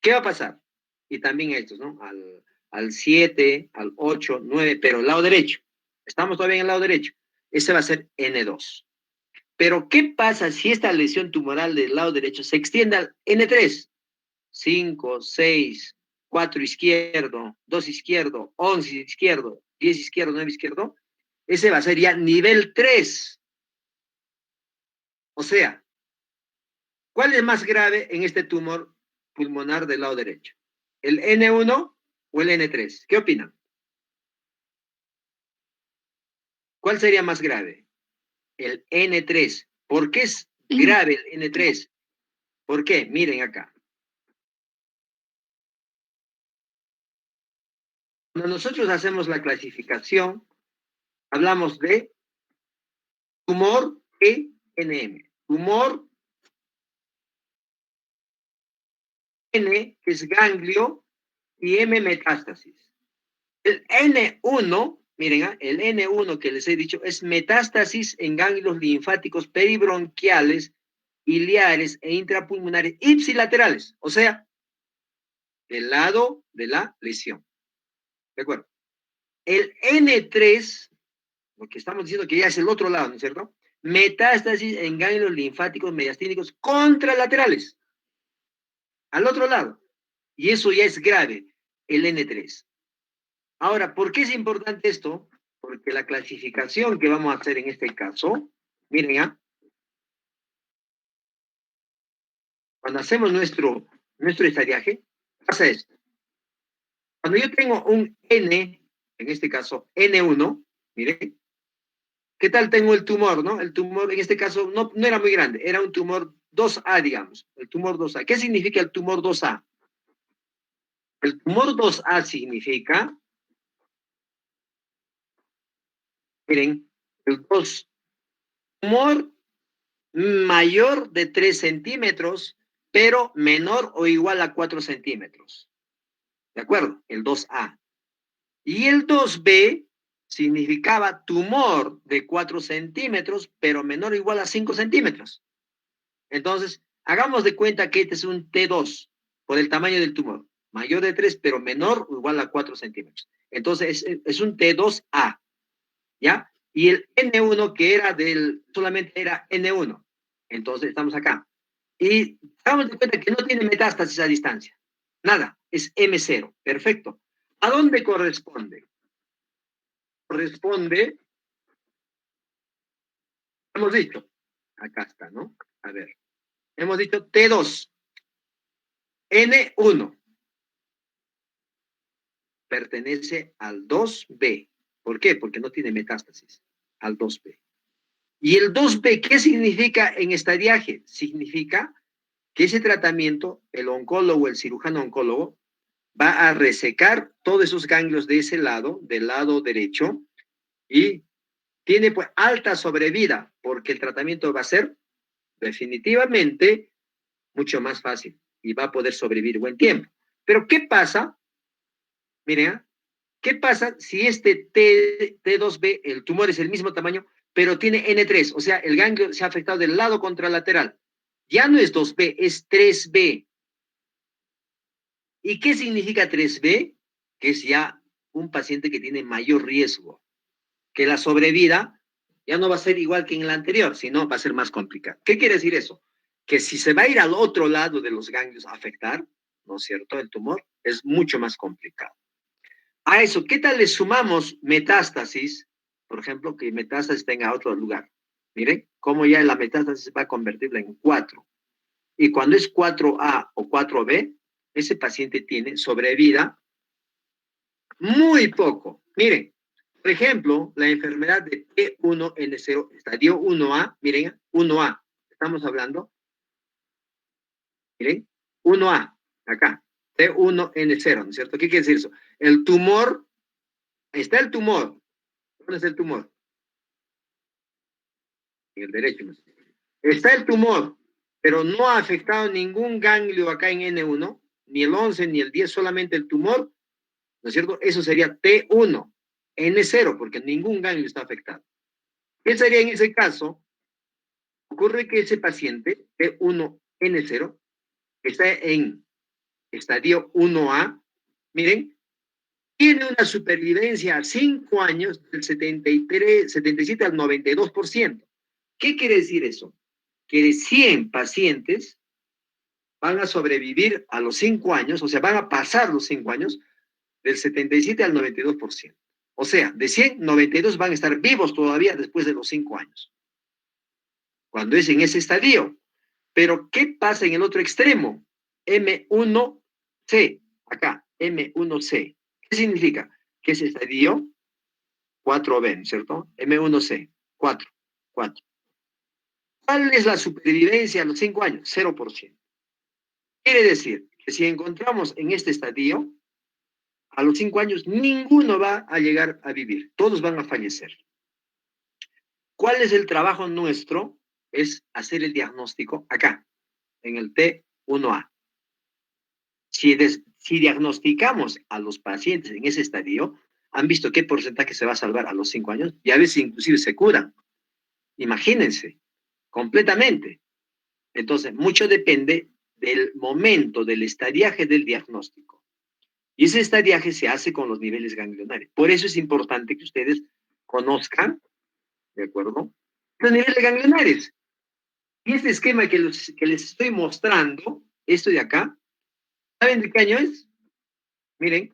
¿Qué va a pasar? Y también estos, ¿no? Al 7, al 8, 9, pero el lado derecho. Estamos todavía en el lado derecho. Ese va a ser N2. Pero, ¿qué pasa si esta lesión tumoral del lado derecho se extiende al N3? 5, 6, 4 izquierdo, 2 izquierdo, 11 izquierdo, 10 izquierdo, 9 izquierdo. Ese va a ser ya nivel 3. O sea, ¿cuál es más grave en este tumor pulmonar del lado derecho? ¿El N1 o el N3? ¿Qué opinan? ¿Cuál sería más grave? El N3. ¿Por qué es grave el N3? ¿Por qué? Miren acá. Cuando nosotros hacemos la clasificación, hablamos de tumor ENM. Tumor N, que es ganglio, y M, metástasis. El N1, miren, el N1 que les he dicho, es metástasis en ganglios linfáticos peribronquiales, iliares e intrapulmonares ipsilaterales, o sea, del lado de la lesión. ¿De acuerdo? El N3, lo que estamos diciendo que ya es el otro lado, ¿no es cierto? Metástasis en ganglios linfáticos mediastínicos contralaterales, al otro lado. Y eso ya es grave, el N3. Ahora, ¿por qué es importante esto? Porque la clasificación que vamos a hacer en este caso, miren ya, cuando hacemos nuestro estadiaje, pasa esto. Cuando yo tengo un N, en este caso N1, miren, ¿qué tal tengo el tumor, no? El tumor en este caso no era muy grande, era un tumor 2A, digamos, el tumor 2A. ¿Qué significa el tumor 2A? El tumor 2A significa, miren, el 2, tumor mayor de 3 centímetros, pero menor o igual a 4 centímetros. ¿De acuerdo? El 2A. Y el 2B significaba tumor de 4 centímetros, pero menor o igual a 5 centímetros. Entonces, hagamos de cuenta que este es un T2 por el tamaño del tumor. Mayor de 3, pero menor o igual a 4 centímetros. Entonces, es un T2A. ¿Ya? Y el N1 que era solamente era N1. Entonces, estamos acá. Y hagamos de cuenta que no tiene metástasis a distancia. Nada, es M0. Perfecto. ¿A dónde corresponde? Corresponde, hemos dicho, acá está, ¿no? A ver, hemos dicho T2, N1, pertenece al 2B. ¿Por qué? Porque no tiene metástasis, al 2B. ¿Y el 2B qué significa en estadiaje? Significa que ese tratamiento, el oncólogo, el cirujano oncólogo, va a resecar todos esos ganglios de ese lado, del lado derecho, y tiene pues alta sobrevida, porque el tratamiento va a ser definitivamente mucho más fácil y va a poder sobrevivir buen tiempo. Pero ¿qué pasa? Miren, ¿qué pasa si este T2B, el tumor es el mismo tamaño, pero tiene N3, o sea, el ganglio se ha afectado del lado contralateral? Ya no es 2B, es 3B. ¿Y qué significa 3B? Que es ya un paciente que tiene mayor riesgo, que la sobrevida ya no va a ser igual que en el anterior, sino va a ser más complicado. ¿Qué quiere decir eso? Que si se va a ir al otro lado de los ganglios a afectar, ¿no es cierto?, el tumor, es mucho más complicado. A eso, ¿qué tal le sumamos metástasis? Por ejemplo, que metástasis tenga otro lugar. Miren, cómo ya la metástasis va a convertirla en 4. Y cuando es 4A o 4B, ese paciente tiene sobrevida muy poco. Miren, por ejemplo, la enfermedad de T1N0, estadio 1A, miren, 1A, estamos hablando, miren, 1A, acá, T1N0, ¿no es cierto? ¿Qué quiere decir eso? El tumor, está el tumor. ¿Dónde está el tumor? En el derecho, ¿no? Está el tumor, pero no ha afectado ningún ganglio acá en N1, ni el 11 ni el 10, solamente el tumor, ¿no es cierto? Eso sería T1, N0, porque ningún ganglio está afectado. ¿Qué sería en ese caso? Ocurre que ese paciente, T1N0, está en estadio 1A, miren, tiene una supervivencia a 5 años del 77 al 92%. ¿Qué quiere decir eso? Que de 100 pacientes van a sobrevivir a los 5 años, o sea, van a pasar los 5 años del 77 al 92%. O sea, de 100, 92 van a estar vivos todavía después de los 5 años. Cuando es en ese estadio. Pero, ¿qué pasa en el otro extremo? M1C, acá, M1C. ¿Qué significa? Que ese estadio 4B, ¿cierto? M1C, 4. ¿Cuál es la supervivencia a los 5 años? 0%. Quiere decir que si encontramos en este estadio, a los 5 años ninguno va a llegar a vivir, todos van a fallecer. ¿Cuál es el trabajo nuestro? Es hacer el diagnóstico acá, en el T1A. Si diagnosticamos a los pacientes en ese estadio, ¿han visto qué porcentaje se va a salvar a los 5 años? Y a veces inclusive se curan. Imagínense, completamente. Entonces, mucho depende del momento, del estadiaje del diagnóstico. Y ese estadiaje se hace con los niveles ganglionarios. Por eso es importante que ustedes conozcan, ¿de acuerdo?, los niveles ganglionarios. Y este esquema que les estoy mostrando, esto de acá, ¿saben de qué año es? Miren,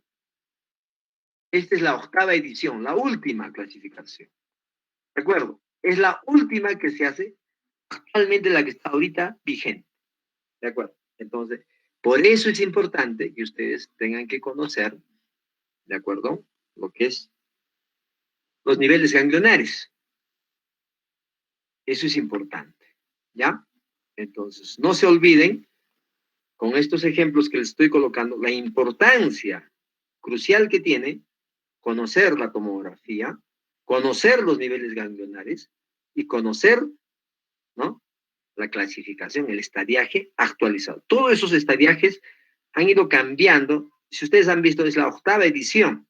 esta es la 8ª edición, la última clasificación. ¿De acuerdo? Es la última que se hace, actualmente la que está ahorita vigente. ¿De acuerdo? Entonces, por eso es importante que ustedes tengan que conocer, ¿de acuerdo?, lo que es los niveles ganglionares. Eso es importante, ¿ya? Entonces, no se olviden, con estos ejemplos que les estoy colocando, la importancia crucial que tiene conocer la tomografía, conocer los niveles ganglionares y conocer, ¿no?, la clasificación, el estadiaje actualizado. Todos esos estadiajes han ido cambiando. Si ustedes han visto, es la 8ª edición.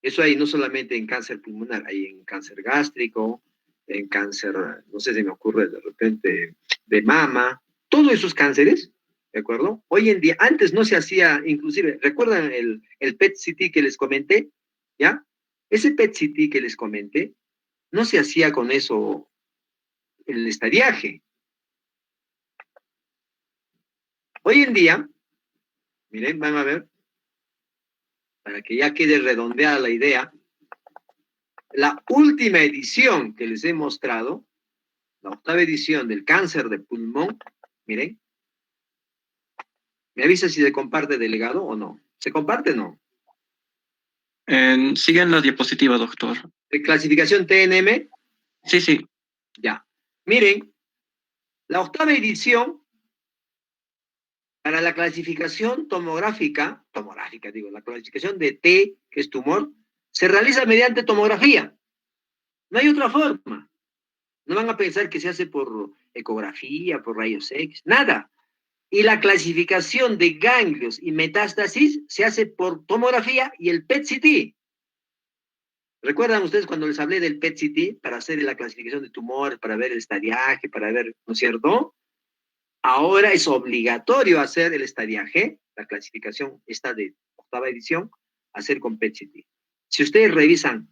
Eso hay no solamente en cáncer pulmonar, hay en cáncer gástrico, en cáncer, no sé si me ocurre de repente, de mama, todos esos cánceres, ¿de acuerdo? Hoy en día, antes no se hacía, inclusive, ¿recuerdan el PET-CT que les comenté? ¿Ya? Ese PET-CT que les comenté, no se hacía con eso el estadiaje. Hoy en día, miren, van a ver, para que ya quede redondeada la idea, la última edición que les he mostrado, la 8ª edición del cáncer de pulmón, miren, ¿me avisa si se comparte delegado o no? ¿Se comparte o no? Sigue en la diapositiva, doctor. ¿De clasificación TNM? Sí. Ya. Miren, la 8ª edición para la clasificación tomográfica, la clasificación de T, que es tumor, se realiza mediante tomografía. No hay otra forma. No van a pensar que se hace por ecografía, por rayos X, nada. Y la clasificación de ganglios y metástasis se hace por tomografía y el PET-CT. ¿Recuerdan ustedes cuando les hablé del PET-CT para hacer la clasificación de tumores, para ver el estadiaje, para ver, ¿no es cierto? Ahora es obligatorio hacer el estadiaje, la clasificación esta de 8ª edición, hacer con PET-CT. Si ustedes revisan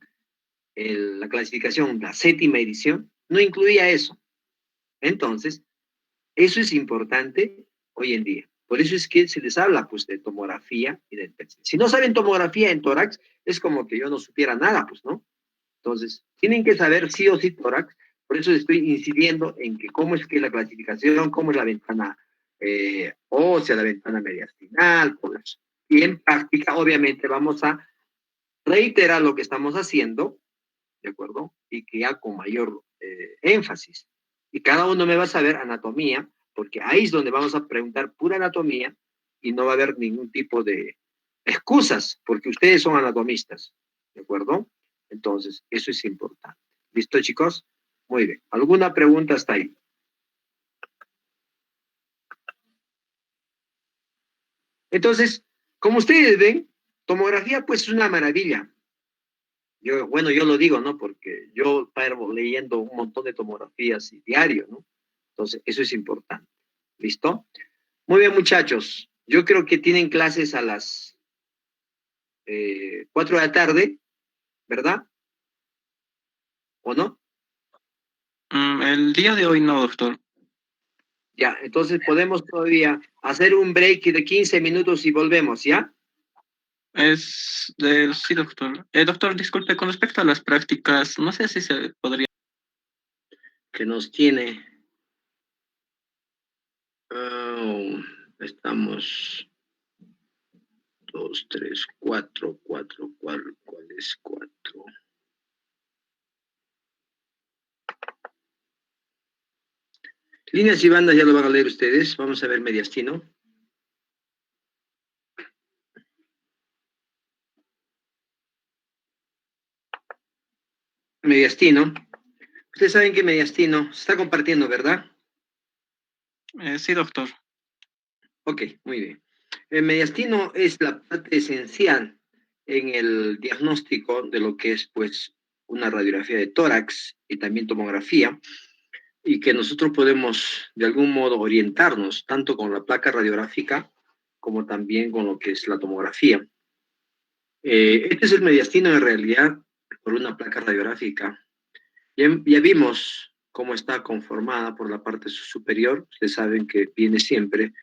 la clasificación, la 7ª edición, no incluía eso. Entonces, eso es importante hoy en día. Por eso es que se les habla, pues, de tomografía y del PET. Si no saben tomografía en tórax, es como que yo no supiera nada, pues, ¿no? Entonces, tienen que saber sí o sí tórax. Por eso estoy incidiendo en que cómo es que la clasificación, cómo es la ventana ósea, la ventana mediastinal, todo eso. Y en práctica, obviamente, vamos a reiterar lo que estamos haciendo, ¿de acuerdo? Y que ya con mayor énfasis. Y cada uno me va a saber anatomía, porque ahí es donde vamos a preguntar pura anatomía y no va a haber ningún tipo de excusas, porque ustedes son anatomistas, ¿de acuerdo? Entonces, eso es importante. ¿Listo, chicos? Muy bien. ¿Alguna pregunta hasta ahí? Entonces, como ustedes ven, tomografía pues es una maravilla. Yo lo digo, ¿no? Porque yo paro leyendo un montón de tomografías diario, ¿no? Entonces, eso es importante. ¿Listo? Muy bien, muchachos. Yo creo que tienen clases a las 4 de la tarde, ¿verdad? ¿O no? El día de hoy no, doctor. Ya, entonces podemos todavía hacer un break de 15 minutos y volvemos, ¿ya? Sí, doctor. Doctor, disculpe, con respecto a las prácticas, no sé si se podría... Que nos tiene. Estamos 2, 3, 4, 4. ¿Cuál es 4? Líneas y bandas ya lo van a leer ustedes. Vamos a ver mediastino. Mediastino. Ustedes saben que mediastino se está compartiendo, ¿verdad? Sí, doctor. Ok, muy bien. El mediastino es la parte esencial en el diagnóstico de lo que es, pues, una radiografía de tórax y también tomografía, y que nosotros podemos, de algún modo, orientarnos tanto con la placa radiográfica como también con lo que es la tomografía. Este es el mediastino en realidad por una placa radiográfica. Ya vimos cómo está conformada por la parte superior. Ustedes saben que viene siempre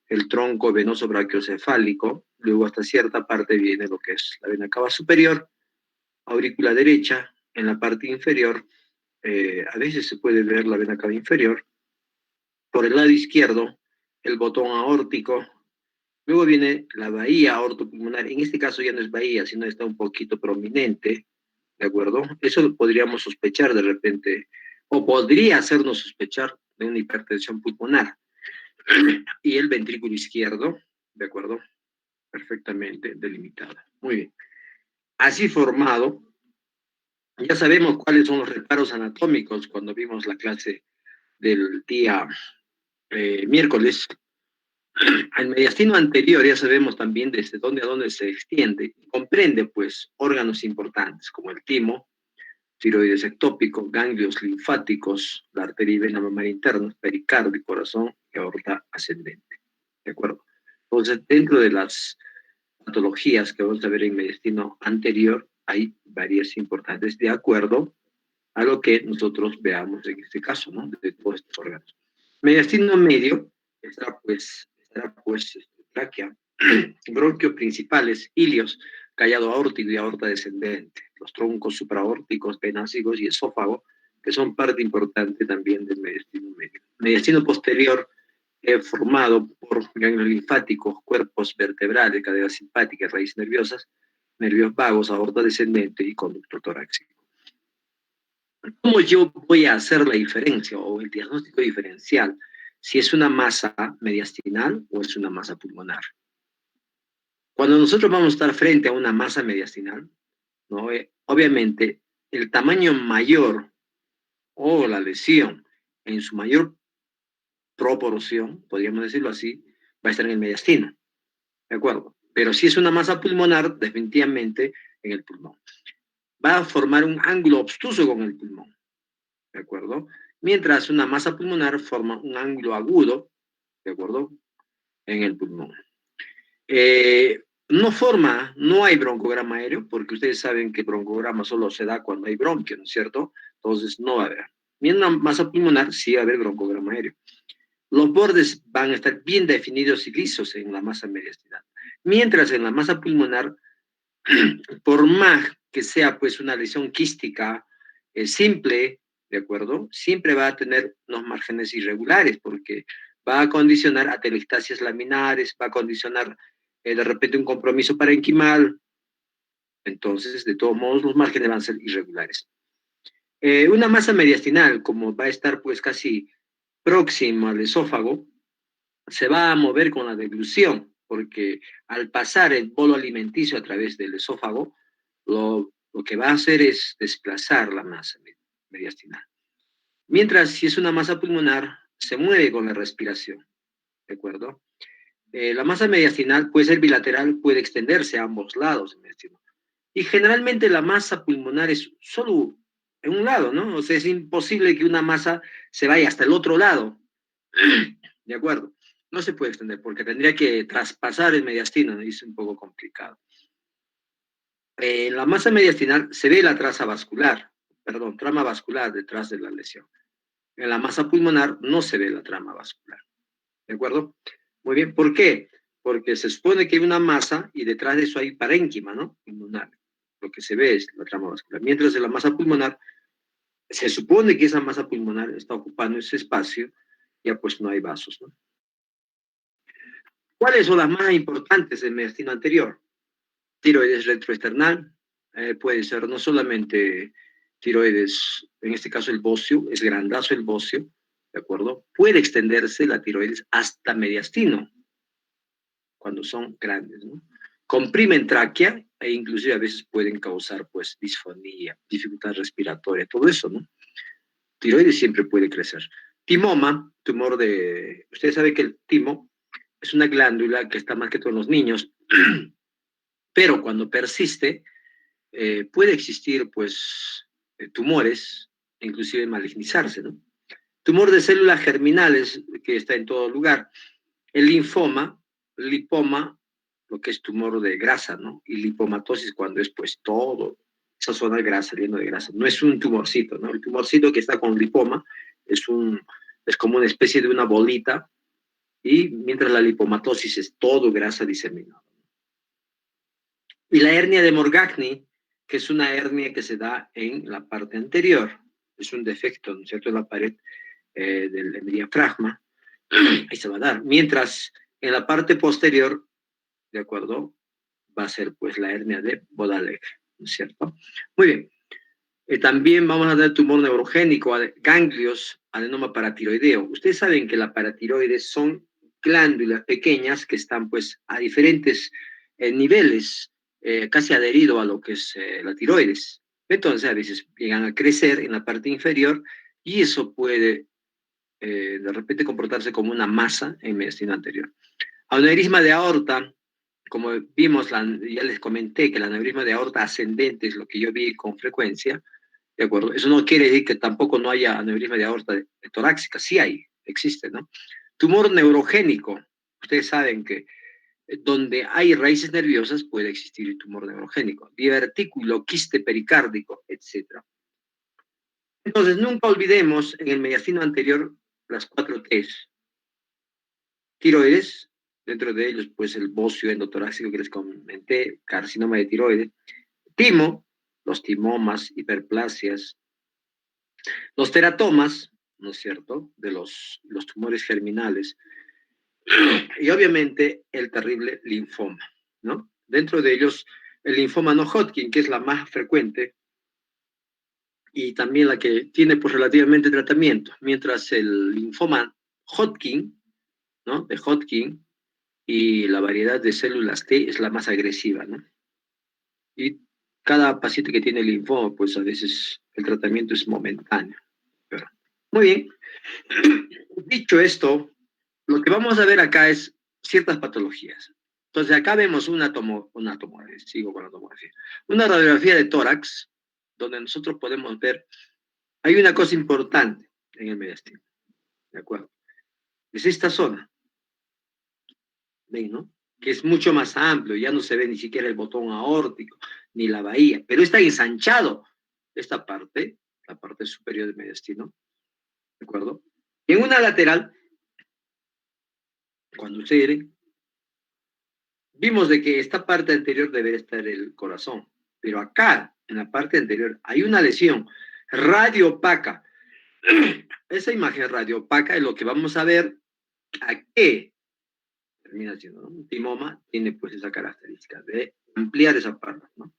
el tronco venoso brachiocefálico, luego hasta cierta parte viene lo que es la vena cava superior, aurícula derecha, en la parte inferior, a veces se puede ver la vena cava inferior, por el lado izquierdo, el botón aórtico, luego viene la bahía aortopulmonar, en este caso ya no es bahía, sino está un poquito prominente, ¿de acuerdo? Eso lo podríamos sospechar de repente, o podría hacernos sospechar de una hipertensión pulmonar. Y el ventrículo izquierdo, ¿de acuerdo? Perfectamente delimitada. Muy bien. Así formado, ya sabemos cuáles son los reparos anatómicos cuando vimos la clase del día miércoles. El mediastino anterior ya sabemos también desde dónde a dónde se extiende. Comprende, pues, órganos importantes como el timo, tiroides ectópico, ganglios linfáticos, la arteria y vena mamaria interna, pericardio, corazón y aorta ascendente. ¿De acuerdo? Entonces, dentro de las patologías que vamos a ver en mediastino anterior, hay varias importantes de acuerdo a lo que nosotros veamos en este caso, ¿no? De todos estos órganos. Mediastino medio estará pues tráquea, bronquios principales, ilios, callado aórtico y aorta descendente, los troncos supraórticos, penásicos y esófago, que son parte importante también del mediastino medio. Mediastino posterior, formado por ganglios linfáticos, cuerpos vertebrales, cadena simpática, raíces nerviosas, nervios vagos, aorta descendente y conducto torácico. ¿Cómo yo voy a hacer la diferencia o el diagnóstico diferencial si es una masa mediastinal o es una masa pulmonar? Cuando nosotros vamos a estar frente a una masa mediastinal, ¿no? Obviamente el tamaño mayor o la lesión en su mayor proporción, podríamos decirlo así, va a estar en el mediastino, ¿de acuerdo? Pero si es una masa pulmonar, definitivamente en el pulmón. Va a formar un ángulo obtuso con el pulmón, ¿de acuerdo? Mientras una masa pulmonar forma un ángulo agudo, ¿de acuerdo? En el pulmón. no hay broncograma aéreo, porque ustedes saben que broncograma solo se da cuando hay bronquio, ¿no es cierto? Entonces no va a haber. Y en una masa pulmonar sí va a haber broncograma aéreo. Los bordes van a estar bien definidos y lisos en la masa mediastinal. Mientras en la masa pulmonar, por más que sea pues una lesión quística simple, ¿de acuerdo? Siempre va a tener unos márgenes irregulares porque va a condicionar atelectasias laminares, va a condicionar de repente un compromiso parenquimal. Entonces, de todos modos, los márgenes van a ser irregulares. Una masa mediastinal, como va a estar pues casi próximo al esófago, se va a mover con la deglución, porque al pasar el bolo alimenticio a través del esófago, lo que va a hacer es desplazar la masa mediastinal. Mientras, si es una masa pulmonar, se mueve con la respiración, ¿de acuerdo? La masa mediastinal puede ser bilateral, puede extenderse a ambos lados del mediastino. Y generalmente la masa pulmonar es solo en un lado, ¿no? O sea, es imposible que una masa se vaya hasta el otro lado, ¿de acuerdo? No se puede extender porque tendría que traspasar el mediastino, ¿no? Y es un poco complicado. En la masa mediastinal se ve la trama vascular detrás de la lesión. En la masa pulmonar no se ve la trama vascular. ¿De acuerdo? Muy bien. ¿Por qué? Porque se supone que hay una masa y detrás de eso hay parénquima, ¿no? Pulmonar. Lo que se ve es la trama vascular. Mientras en la masa pulmonar se supone que esa masa pulmonar está ocupando ese espacio, ya pues no hay vasos, ¿no? ¿Cuáles son las más importantes del mediastino anterior? Tiroides retroesternal, puede ser no solamente tiroides, en este caso el bocio, es grandazo el bocio, ¿de acuerdo? Puede extenderse la tiroides hasta mediastino, cuando son grandes, ¿no? Comprimen tráquea e inclusive a veces pueden causar, pues, disfonía, dificultad respiratoria, todo eso, ¿no? Tiroides siempre puede crecer. Timoma, tumor de... Ustedes saben que el timo es una glándula que está más que todo en los niños, pero cuando persiste, puede existir, pues, tumores, inclusive malignizarse, ¿no? Tumor de células germinales, que está en todo lugar. El linfoma, lipoma, lo que es tumor de grasa, ¿no? Y lipomatosis cuando es, pues, todo, esa zona de grasa, lleno de grasa. No es un tumorcito, ¿no? El tumorcito que está con lipoma es como una especie de una bolita, y mientras la lipomatosis es todo grasa diseminada. Y la hernia de Morgagni, que es una hernia que se da en la parte anterior, es un defecto, ¿no es cierto?, en la pared del diafragma, ahí se va a dar. Mientras en la parte posterior, ¿de acuerdo?, va a ser pues la hernia de Bodalek, ¿no es cierto? Muy bien. También vamos a dar tumor neurogénico, ganglios, adenoma paratiroideo. Ustedes saben que la paratiroides son glándulas pequeñas que están pues a diferentes niveles, casi adherido a lo que es la tiroides. Entonces a veces llegan a crecer en la parte inferior y eso puede de repente comportarse como una masa en mediastino anterior. Aneurisma de aorta, como vimos, ya les comenté que el aneurisma de aorta ascendente es lo que yo vi con frecuencia, ¿de acuerdo? Eso no quiere decir que tampoco no haya aneurisma de aorta torácica, sí hay, existe, ¿no? Tumor neurogénico, ustedes saben que donde hay raíces nerviosas puede existir tumor neurogénico, divertículo, quiste pericárdico, etc. Entonces, nunca olvidemos en el mediastino anterior las 4 T's. Tiroides, dentro de ellos, pues el bocio endotorácico que les comenté, carcinoma de tiroides, timo, los timomas, hiperplasias, los teratomas, ¿no es cierto?, de los tumores germinales, y obviamente el terrible linfoma, ¿no? Dentro de ellos, el linfoma no Hodgkin, que es la más frecuente, y también la que tiene pues relativamente tratamiento, mientras el linfoma Hodgkin, ¿no?, de Hodgkin, y la variedad de células T es la más agresiva, ¿no? Y cada paciente que tiene linfoma, pues a veces el tratamiento es momentáneo. Pero, muy bien. Dicho esto, lo que vamos a ver acá es ciertas patologías. Entonces, acá vemos sigo con la tomografía. Una radiografía de tórax, donde nosotros podemos ver, hay una cosa importante en el mediastino, ¿de acuerdo? Es esta zona. ¿Ven, no? que es mucho más amplio, ya no se ve ni siquiera el botón aórtico, ni la bahía, pero está ensanchado esta parte, la parte superior del mediastino, ¿de acuerdo? Y en una lateral, cuando usted vimos de que esta parte anterior debería estar el corazón, pero acá, en la parte anterior, hay una lesión radiopaca. Esa imagen radiopaca es lo que vamos a ver a qué termina siendo, ¿no? Un timoma tiene pues esa característica de ampliar esa parte, ¿no?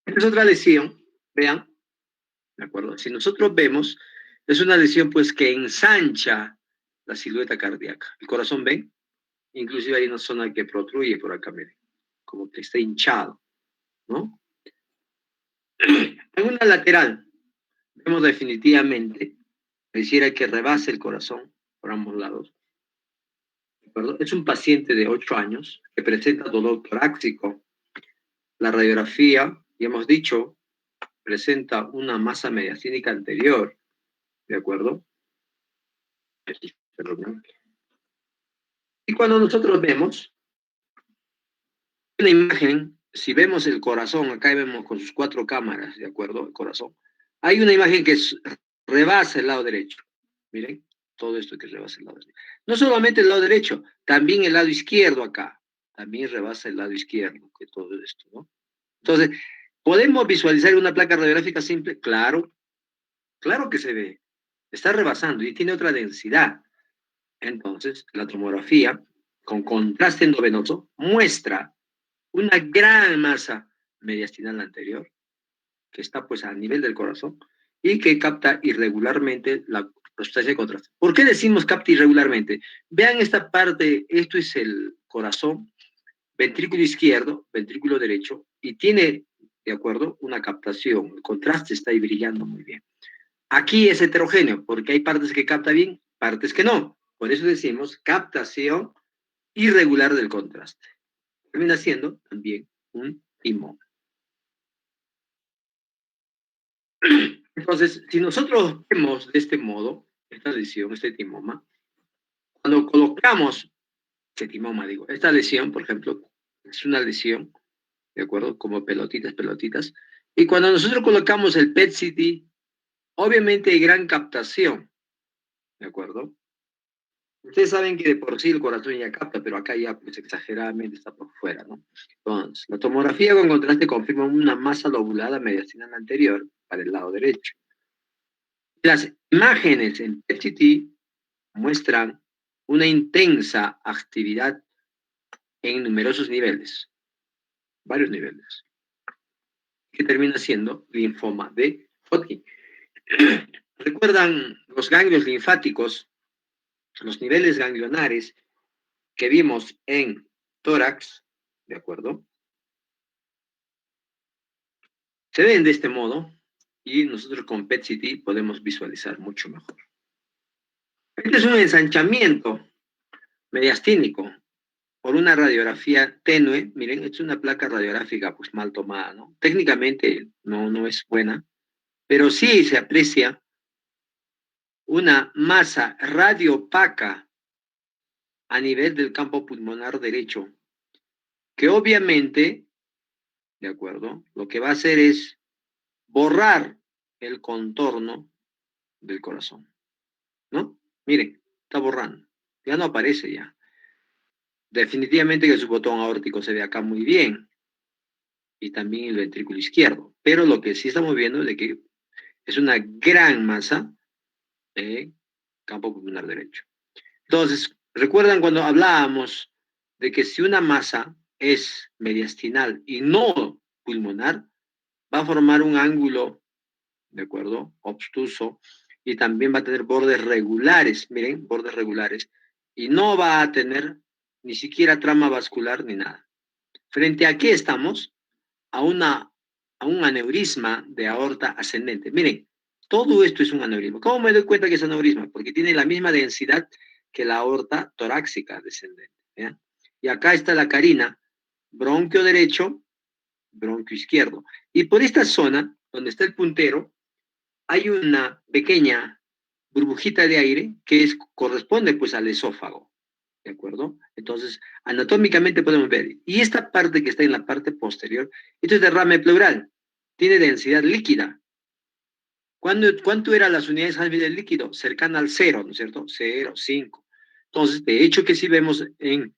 Esta es otra lesión, vean, ¿de acuerdo? Si nosotros vemos, es una lesión pues que ensancha la silueta cardíaca. El corazón, ¿ven? Inclusive hay una zona que protruye por acá, miren, como que está hinchado, ¿no? En una lateral, vemos definitivamente, pareciera que rebasa el corazón por ambos lados, ¿de acuerdo? Es un paciente de 8 años que presenta dolor torácico. La radiografía, ya hemos dicho, presenta una masa mediastínica anterior, ¿de acuerdo? Perdón. Y cuando nosotros vemos una imagen, si vemos el corazón, acá vemos con sus 4 cámaras, ¿de acuerdo? El corazón. Hay una imagen que rebasa el lado derecho. Miren, todo esto que rebasa el lado derecho. No solamente el lado derecho, también el lado izquierdo acá. También rebasa el lado izquierdo, que todo esto, ¿no? Entonces, ¿podemos visualizar una placa radiográfica simple? Claro, claro que se ve. Está rebasando y tiene otra densidad. Entonces, la tomografía con contraste endovenoso muestra una gran masa mediastinal anterior que está pues a nivel del corazón y que capta irregularmente la sustancia de contraste. ¿Por qué decimos capta irregularmente? Vean esta parte, esto es el corazón, ventrículo izquierdo, ventrículo derecho, y tiene, de acuerdo, una captación. El contraste está ahí brillando muy bien. Aquí es heterogéneo, porque hay partes que capta bien, partes que no. Por eso decimos captación irregular del contraste. Termina siendo también un timón. Entonces, si nosotros vemos de este modo esta lesión, este timoma, cuando colocamos este timoma, digo, esta lesión, por ejemplo, es una lesión, ¿de acuerdo? Como pelotitas, pelotitas. Y cuando nosotros colocamos el PET-CT, obviamente hay gran captación, ¿de acuerdo? Ustedes saben que de por sí el corazón ya capta, pero acá ya pues exageradamente está por fuera, ¿no? Entonces, la tomografía con contraste confirma una masa lobulada mediastinal anterior para el lado derecho. Las imágenes en PET-CT muestran una intensa actividad en numerosos niveles, varios niveles, que termina siendo linfoma de Hodgkin. ¿Recuerdan los ganglios linfáticos, los niveles ganglionares que vimos en tórax? ¿De acuerdo? Se ven de este modo y nosotros con PET-CT podemos visualizar mucho mejor. Este es un ensanchamiento mediastínico por una radiografía tenue. Miren, es una placa radiográfica pues mal tomada, ¿no? Técnicamente no es buena, pero sí se aprecia una masa radiopaca a nivel del campo pulmonar derecho, que obviamente, ¿de acuerdo? Lo que va a hacer es borrar el contorno del corazón, ¿no? Miren, está borrando, ya no aparece ya. Definitivamente que su botón aórtico se ve acá muy bien, y también el ventrículo izquierdo, pero lo que sí estamos viendo es de que es una gran masa de campo pulmonar derecho. Entonces, ¿recuerdan cuando hablábamos de que si una masa es mediastinal y no pulmonar, va a formar un ángulo, ¿de acuerdo? Obtuso, y también va a tener bordes regulares, miren, bordes regulares, y no va a tener ni siquiera trama vascular ni nada. ¿Frente a qué estamos? A un aneurisma de aorta ascendente. Miren, todo esto es un aneurisma. ¿Cómo me doy cuenta que es aneurisma? Porque tiene la misma densidad que la aorta torácica descendente. ¿Ya? Y acá está la carina, bronquio derecho, bronquio izquierdo. Y por esta zona, donde está el puntero, hay una pequeña burbujita de aire que corresponde pues al esófago. ¿de acuerdo? Entonces, anatómicamente podemos ver. Y esta parte que está en la parte posterior, esto es derrame pleural, tiene densidad líquida. ¿Cuánto eran las unidades Hanfield del líquido? Cercana al 0, ¿no es cierto? 0, 5. Entonces, de hecho que si vemos en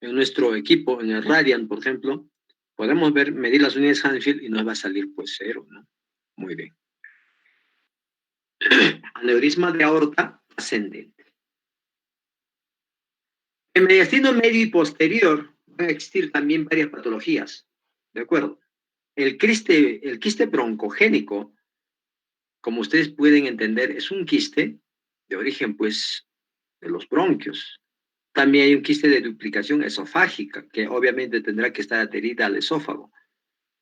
nuestro equipo, en el Radiant, por ejemplo, podemos medir las unidades Hanfield y nos va a salir pues 0, ¿no? Muy bien. Aneurisma de aorta ascendente. En mediastino medio y posterior van a existir también varias patologías, ¿de acuerdo? El quiste broncogénico, como ustedes pueden entender, es un quiste de origen, pues, de los bronquios. También hay un quiste de duplicación esofágica, que obviamente tendrá que estar adherida al esófago.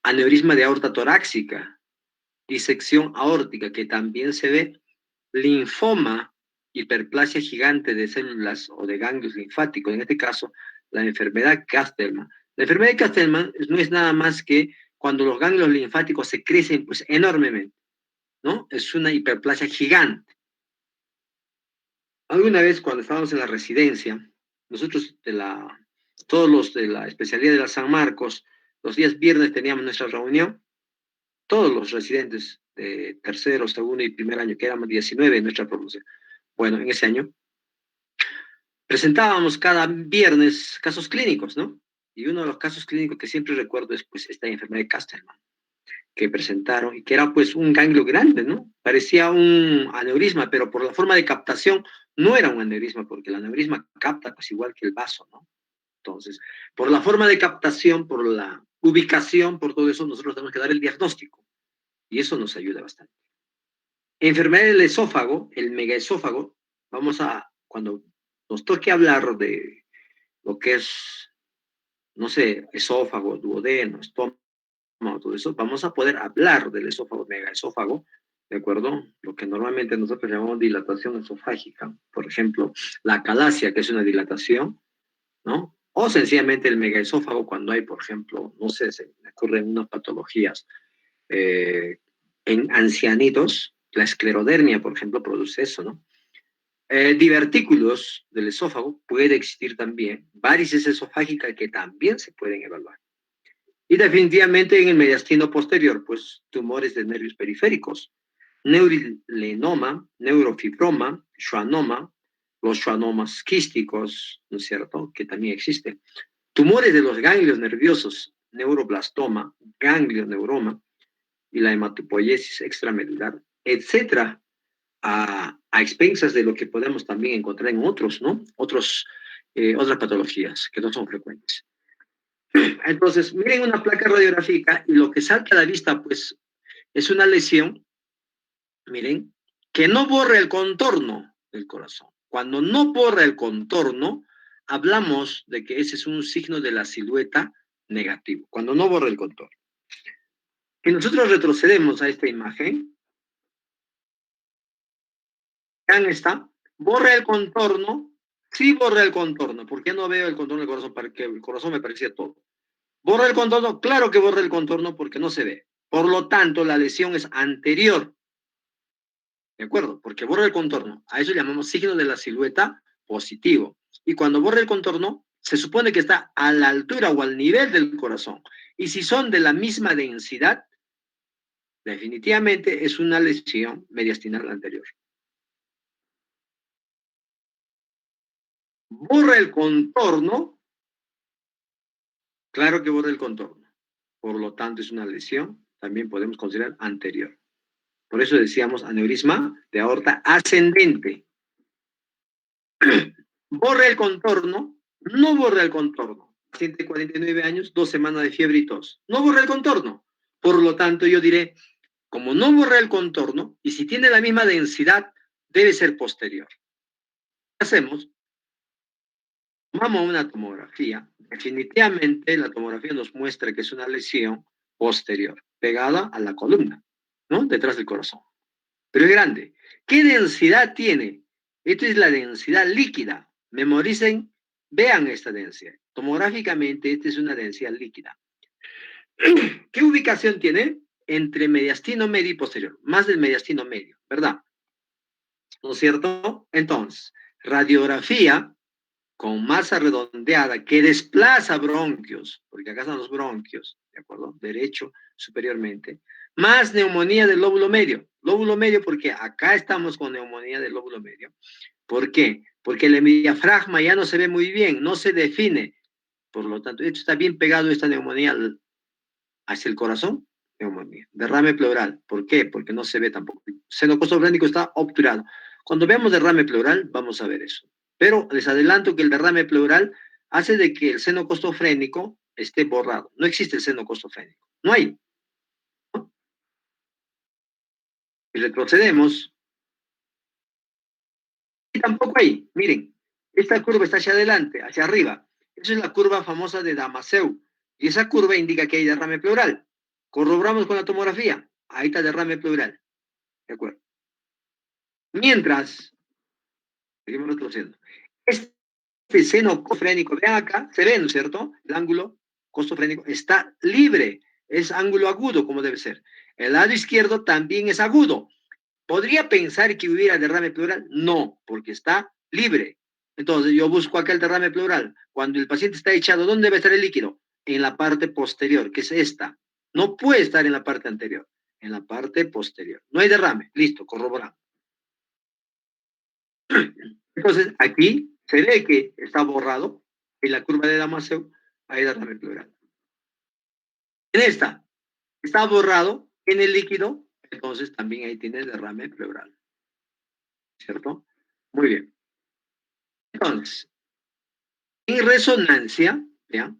Aneurisma de aorta torácica, disección aórtica, que también se ve. Linfoma, hiperplasia gigante de células o de ganglios linfáticos, en este caso, la enfermedad Castleman. La enfermedad de Castleman no es nada más que cuando los ganglios linfáticos se crecen pues enormemente, ¿no? Es una hiperplasia gigante. Alguna vez cuando estábamos en la residencia, nosotros todos los de la especialidad de la San Marcos, los días viernes teníamos nuestra reunión, todos los residentes de tercero, segundo y primer año, que éramos 19 en nuestra promoción. Bueno, en ese año presentábamos cada viernes casos clínicos, ¿no? Y uno de los casos clínicos que siempre recuerdo es pues esta enfermedad de Castleman, que presentaron y que era pues un ganglio grande, ¿no? Parecía un aneurisma, pero por la forma de captación no era un aneurisma, porque el aneurisma capta pues igual que el vaso, ¿no? Entonces, por la forma de captación, por la ubicación, por todo eso, nosotros tenemos que dar el diagnóstico y eso nos ayuda bastante. Enfermedad del esófago, el megaesófago, cuando nos toque hablar de lo que es, no sé, esófago, duodeno, estómago, todo eso, vamos a poder hablar del esófago, megaesófago, ¿de acuerdo? Lo que normalmente nosotros llamamos dilatación esofágica, por ejemplo, la acalasia, que es una dilatación, ¿no? O sencillamente el megaesófago cuando hay, por ejemplo, no sé, se me ocurren unas patologías en ancianitos, la esclerodermia, por ejemplo, produce eso, ¿no? Divertículos del esófago puede existir también, varices esofágicas que también se pueden evaluar. Y definitivamente en el mediastino posterior, pues tumores de nervios periféricos, neurilenoma, neurofibroma, schwannoma, los schwannomas quísticos, ¿no es cierto?, que también existen. Tumores de los ganglios nerviosos, neuroblastoma, ganglioneuroma y la hematopoiesis extramedular, etcétera, a expensas de lo que podemos también encontrar en otros, ¿no? Otras patologías que no son frecuentes. Entonces, miren una placa radiográfica y lo que salta a la vista, pues, es una lesión, miren, que no borra el contorno del corazón. Cuando no borra el contorno, hablamos de que ese es un signo de la silueta negativo, cuando no borra el contorno. Y nosotros retrocedemos a esta imagen. Vean esta, borra el contorno, sí borra el contorno, ¿por qué no veo el contorno del corazón? Porque el corazón me parecía todo. ¿Borra el contorno? Claro que borra el contorno porque no se ve. Por lo tanto, la lesión es anterior. ¿De acuerdo? Porque borra el contorno. A eso llamamos signo de la silueta positivo. Y cuando borra el contorno, se supone que está a la altura o al nivel del corazón. Y si son de la misma densidad, definitivamente es una lesión mediastinal anterior. Borra el contorno. Claro que borra el contorno. Por lo tanto, es una lesión, también podemos considerar anterior. Por eso decíamos aneurisma de aorta ascendente. Borra el contorno, no borra el contorno. Paciente de 49 años, 2 semanas de fiebre y tos. No borra el contorno. Por lo tanto, yo diré, como no borra el contorno, y si tiene la misma densidad, debe ser posterior. ¿Qué hacemos? Tomamos una tomografía. Definitivamente la tomografía nos muestra que es una lesión posterior, pegada a la columna, ¿no? Detrás del corazón. Pero es grande. ¿Qué densidad tiene? Esta es la densidad líquida. Memoricen, vean esta densidad. Tomográficamente, esta es una densidad líquida. ¿Qué ubicación tiene? Entre mediastino medio y posterior. Más del mediastino medio, ¿verdad? ¿No es cierto? Entonces, radiografía, con masa redondeada que desplaza bronquios, porque acá están los bronquios, ¿de acuerdo? Derecho superiormente, más neumonía del lóbulo medio. Lóbulo medio porque acá estamos con neumonía del lóbulo medio. ¿Por qué? Porque el diafragma ya no se ve muy bien, no se define. Por lo tanto, esto está bien pegado, esta neumonía hacia el corazón, neumonía. Derrame pleural. ¿Por qué? Porque no se ve tampoco. Seno costofrénico está obturado. Cuando veamos derrame pleural, vamos a ver eso. Pero les adelanto que el derrame pleural hace de que el seno costofrénico esté borrado. No existe el seno costofrénico. No hay. ¿No? Y retrocedemos. Y tampoco hay. Miren, esta curva está hacia adelante, hacia arriba. Esa es la curva famosa de Damasceno. Y esa curva indica que hay derrame pleural. Corroboramos con la tomografía. Ahí está derrame pleural. ¿De acuerdo? Mientras, seguimos retrocediendo. Este seno costofrénico, vean acá, se ve, ¿no es cierto? El ángulo costofrénico está libre. Es ángulo agudo, como debe ser. El lado izquierdo también es agudo. ¿Podría pensar que hubiera derrame pleural? No, porque está libre. Entonces, yo busco acá el derrame pleural. Cuando el paciente está echado, ¿dónde debe estar el líquido? En la parte posterior, que es esta. No puede estar en la parte anterior, en la parte posterior. No hay derrame. Listo, corroboramos. Entonces, aquí se ve que está borrado en la curva de Damasceno, hay derrame pleural. En esta, está borrado en el líquido, entonces también ahí tiene derrame pleural. ¿Cierto? Muy bien. Entonces, en resonancia, ¿ya?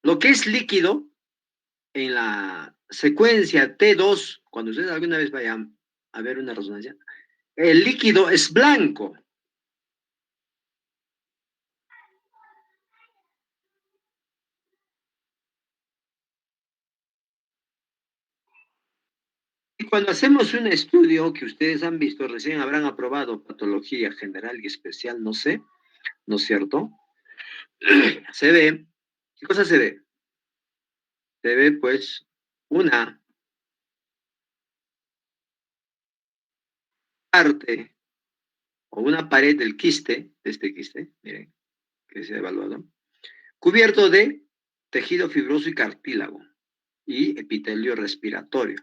Lo que es líquido en la secuencia T2, cuando ustedes alguna vez vayan a ver una resonancia, el líquido es blanco. Y cuando hacemos un estudio que ustedes han visto, recién habrán aprobado patología general y especial, no sé, ¿no es cierto? Se ve, ¿qué cosa se ve? Se ve pues una parte o una pared del quiste, de este quiste, miren, que se ha evaluado, cubierto de tejido fibroso y cartílago y epitelio respiratorio.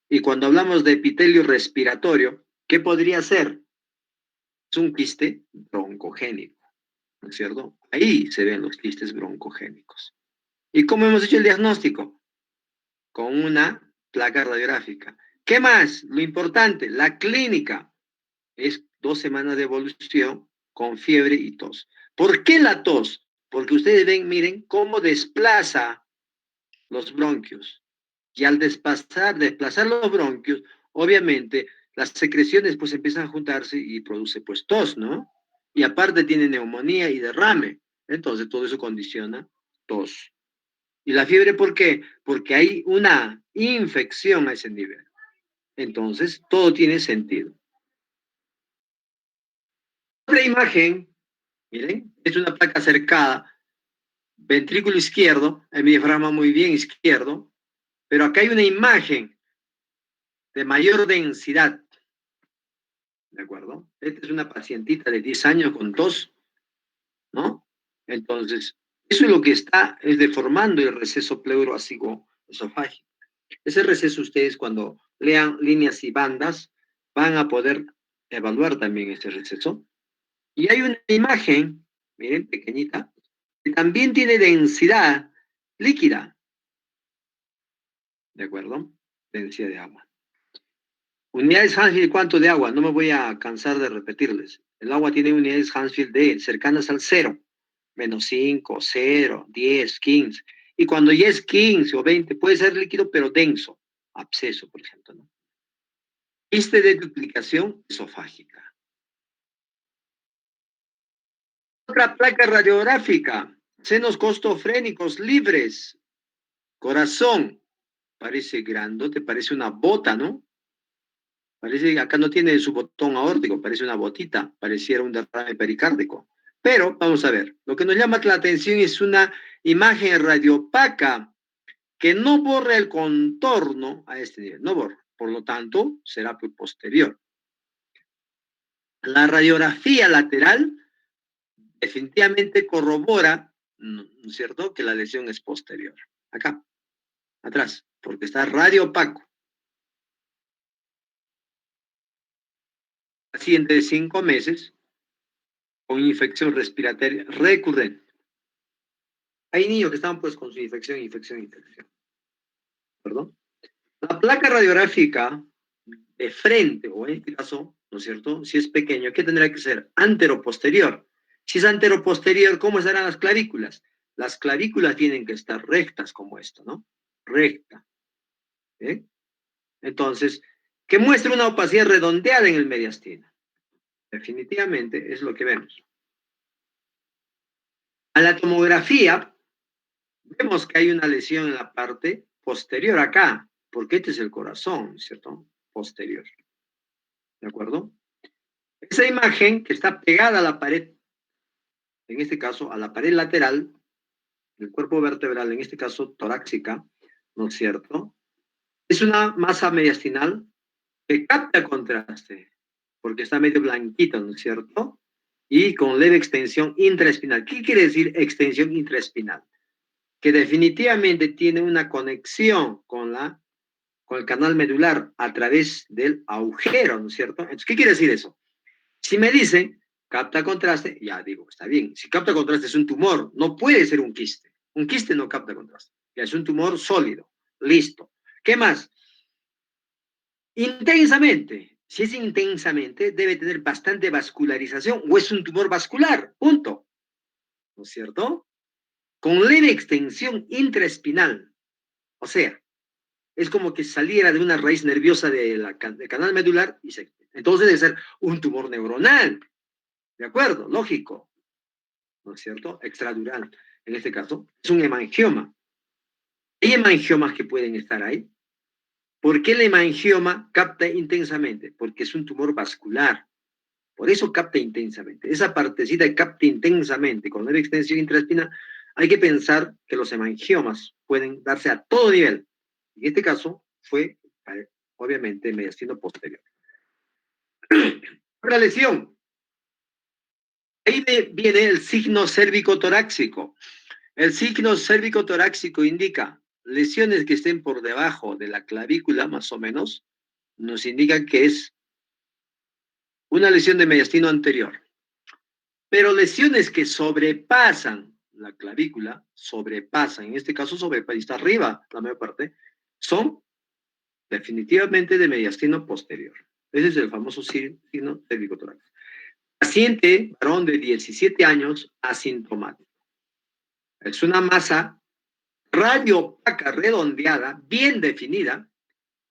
Y cuando hablamos de epitelio respiratorio, ¿qué podría ser? Es un quiste broncogénico, ¿no es cierto? Ahí se ven los quistes broncogénicos. ¿Y cómo hemos hecho el diagnóstico? Con una placa radiográfica. ¿Qué más? Lo importante, la clínica es 2 semanas de evolución con fiebre y tos. ¿Por qué la tos? Porque ustedes ven, miren, cómo desplaza los bronquios. Y al desplazar los bronquios, obviamente las secreciones pues empiezan a juntarse y produce pues tos, ¿no? Y aparte tiene neumonía y derrame. Entonces todo eso condiciona tos. ¿Y la fiebre por qué? Porque hay una infección a ese nivel. Entonces todo tiene sentido. Otra imagen, miren, es una placa cercada, ventrículo izquierdo, el diafragma muy bien izquierdo, pero acá hay una imagen de mayor densidad, ¿de acuerdo? Esta es una pacientita de 10 años con tos, ¿no? Entonces, eso es lo que está, es deformando el receso pleuroácido esofágico. Ese receso ustedes cuando lean líneas y bandas van a poder evaluar también ese receso. Y hay una imagen, miren, pequeñita, que también tiene densidad líquida, ¿de acuerdo? Densidad de agua. Unidades Hansfield, ¿cuánto de agua? No me voy a cansar de repetirles. El agua tiene unidades Hansfield de cercanas al 0, -5, 0, 10, 15. Y cuando ya es 15 o 20, puede ser líquido, pero denso, absceso, por ejemplo, ¿no? Quiste de duplicación esofágica. Otra placa radiográfica, senos costofrénicos libres, corazón, parece grandote, parece una bota, ¿no? Parece que acá no tiene su botón aórtico, parece una botita, pareciera un derrame pericárdico. Pero vamos a ver, lo que nos llama la atención es una imagen radiopaca que no borra el contorno a este nivel, no borra, por lo tanto será posterior. La radiografía lateral definitivamente corrobora, ¿no es cierto?, que la lesión es posterior. Acá, atrás, porque está radiopaco. Paciente de 5 meses con infección respiratoria recurrente. Hay niños que están pues con su infección. ¿Perdón? La placa radiográfica de frente, o en este caso, ¿no es cierto? Si es pequeño, ¿qué tendrá que ser? Anteroposterior. Si es anteroposterior, ¿cómo estarán las clavículas? Las clavículas tienen que estar rectas como esto, ¿no? Recta. ¿Eh? Entonces, que muestra una opacidad redondeada en el mediastino. Definitivamente es lo que vemos. A la tomografía, vemos que hay una lesión en la parte posterior acá, porque este es el corazón, ¿cierto? Posterior. ¿De acuerdo? Esa imagen que está pegada a la pared, en este caso a la pared lateral del cuerpo vertebral, en este caso torácica, ¿no es cierto? Es una masa mediastinal que capta contraste, porque está medio blanquita, ¿no es cierto? Y con leve extensión intraespinal. ¿Qué quiere decir extensión intraespinal? Que definitivamente tiene una conexión con el canal medular a través del agujero, ¿no es cierto? Entonces, ¿qué quiere decir eso? Si me dicen, capta contraste, ya digo, está bien. Si capta contraste es un tumor, no puede ser un quiste. Un quiste no capta contraste. Ya es un tumor sólido. Listo. ¿Qué más? Intensamente. Si es intensamente, debe tener bastante vascularización o es un tumor vascular. Punto. ¿No es cierto? Con leve extensión intraespinal. O sea, es como que saliera de una raíz nerviosa del canal medular y entonces debe ser un tumor neuronal. ¿De acuerdo? Lógico. ¿No es cierto? Extradural. En este caso, es un hemangioma. Hay hemangiomas que pueden estar ahí. ¿Por qué el hemangioma capta intensamente? Porque es un tumor vascular. Por eso capta intensamente. Esa partecita capta intensamente con leve extensión intraespinal. Hay que pensar que los hemangiomas pueden darse a todo nivel. En este caso, fue, obviamente, mediastino posterior. Otra lesión. Ahí viene el signo cérvico-torácico. El signo cérvico-torácico indica lesiones que estén por debajo de la clavícula, más o menos, nos indican que es una lesión de mediastino anterior. Pero lesiones que sobrepasan la clavícula, en este caso sobrepasan, está arriba la mayor parte, son definitivamente de mediastino posterior. Ese es el famoso signo cérvico-torácico. Paciente, varón de 17 años, asintomático. Es una masa radiopaca redondeada, bien definida.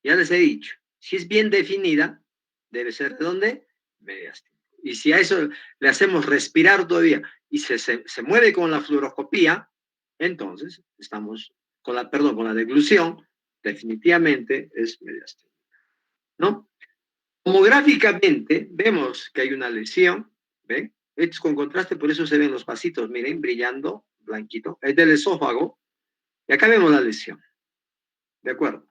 Ya les he dicho, si es bien definida, debe ser de dónde? Mediastino. Y si a eso le hacemos respirar todavía y se mueve con la fluoroscopía, entonces estamos con la deglución, definitivamente es mediastino. ¿No? Tomográficamente vemos que hay una lesión, ¿ven? Esto es con contraste, por eso se ven los vasitos, miren, brillando, blanquito. Es del esófago, y acá vemos la lesión. ¿De acuerdo?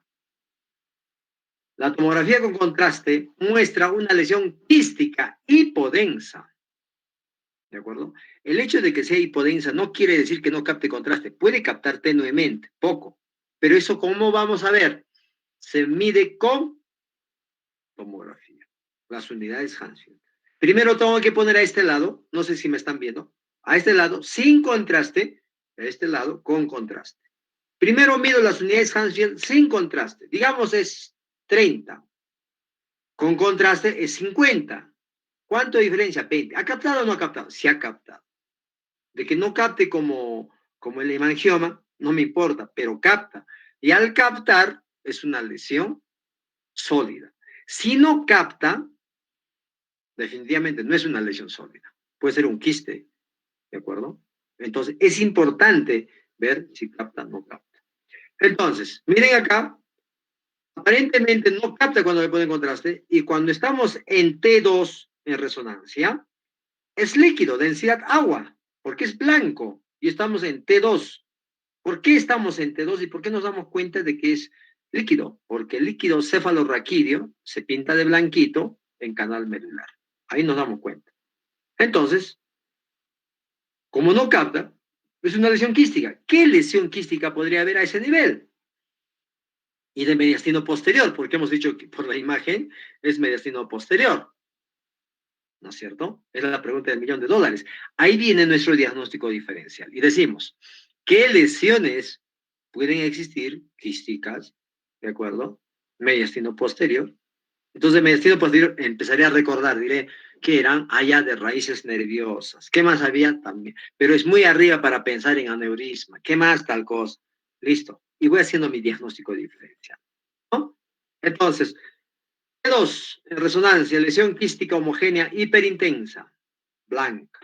La tomografía con contraste muestra una lesión quística hipodensa. ¿De acuerdo? El hecho de que sea hipodensa no quiere decir que no capte contraste. Puede captar tenuemente, poco. Pero eso, ¿cómo vamos a ver? Se mide con tomografía. Las unidades Hansfield. Primero tengo que poner a este lado, no sé si me están viendo, a este lado sin contraste, a este lado con contraste. Primero mido las unidades Hansfield sin contraste. Digamos es 30. Con contraste es 50. ¿Cuánto diferencia? 20. ¿Ha captado o no ha captado? Sí ha captado. De que no capte como el hemangioma, no me importa, pero capta. Y al captar es una lesión sólida. Si no capta, definitivamente no es una lesión sólida. Puede ser un quiste, ¿de acuerdo? Entonces, es importante ver si capta o no capta. Entonces, miren acá, aparentemente no capta cuando le ponen contraste y cuando estamos en T2 en resonancia, es líquido, densidad agua, porque es blanco y estamos en T2. ¿Por qué estamos en T2 y por qué nos damos cuenta de que es líquido? Porque el líquido cefalorraquídeo se pinta de blanquito en canal medular. Ahí nos damos cuenta. Entonces, Como no capta, es una lesión quística. ¿Qué lesión quística podría haber a ese nivel? Y de mediastino posterior, porque hemos dicho que por la imagen es mediastino posterior, ¿no es cierto? Es la pregunta del $1.000.000. Ahí viene nuestro diagnóstico diferencial. Y decimos, ¿qué lesiones pueden existir quísticas, ¿de acuerdo? Mediastino posterior. Entonces, mediastino posterior empezaré a recordar, diré que eran allá de raíces nerviosas. ¿Qué más había? También. Pero es muy arriba para pensar en aneurisma. ¿Qué más tal cosa? Listo. Y voy haciendo mi diagnóstico diferencial, ¿no? Entonces, T2, en resonancia, lesión quística homogénea hiperintensa, blanca.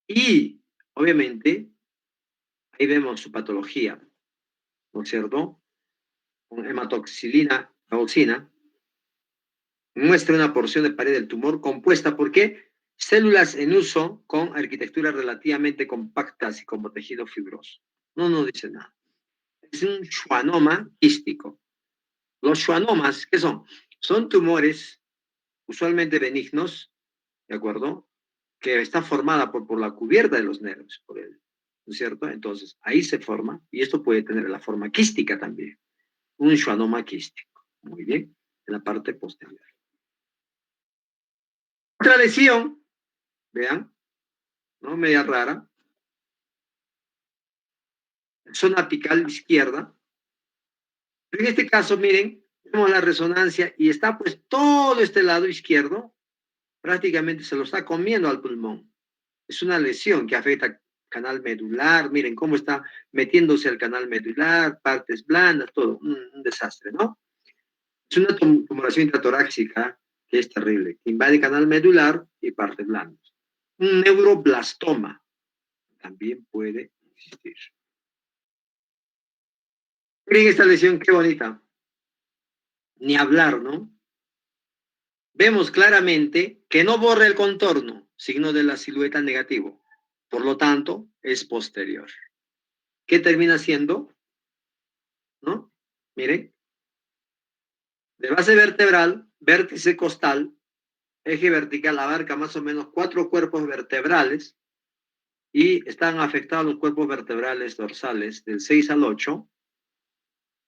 Y, obviamente, ahí vemos su patología, ¿no es cierto? Con hematoxilina, auxina, muestra una porción de pared del tumor compuesta por qué? Células en uso con arquitecturas relativamente compactas y como tejido fibroso. No nos dice nada. Es un schwannoma quístico. Los schwannomas, ¿qué son? Son tumores usualmente benignos, ¿de acuerdo? Que está formada por la cubierta de los nervios, por él, ¿no es cierto? Entonces, ahí se forma, y esto puede tener la forma quística también, un schwannoma quístico. Muy bien, en la parte posterior. Otra lesión, vean, ¿no? Media rara. Zona apical izquierda. Pero en este caso, miren, vemos la resonancia y está pues todo este lado izquierdo, prácticamente se lo está comiendo al pulmón. Es una lesión que afecta al canal medular, miren cómo está metiéndose al canal medular, partes blandas, todo, un desastre, ¿no? Es una tumoración intratorácica que es terrible, que invade canal medular y partes blandas. Un neuroblastoma también puede existir. Miren esta lesión, qué bonita. Ni hablar, ¿no? Vemos claramente que no borra el contorno, signo de la silueta negativo. Por lo tanto, es posterior. ¿Qué termina siendo? ¿No? Miren. De base vertebral, vértice costal, eje vertical abarca más o menos 4 cuerpos vertebrales y están afectados los cuerpos vertebrales dorsales del 6 al 8,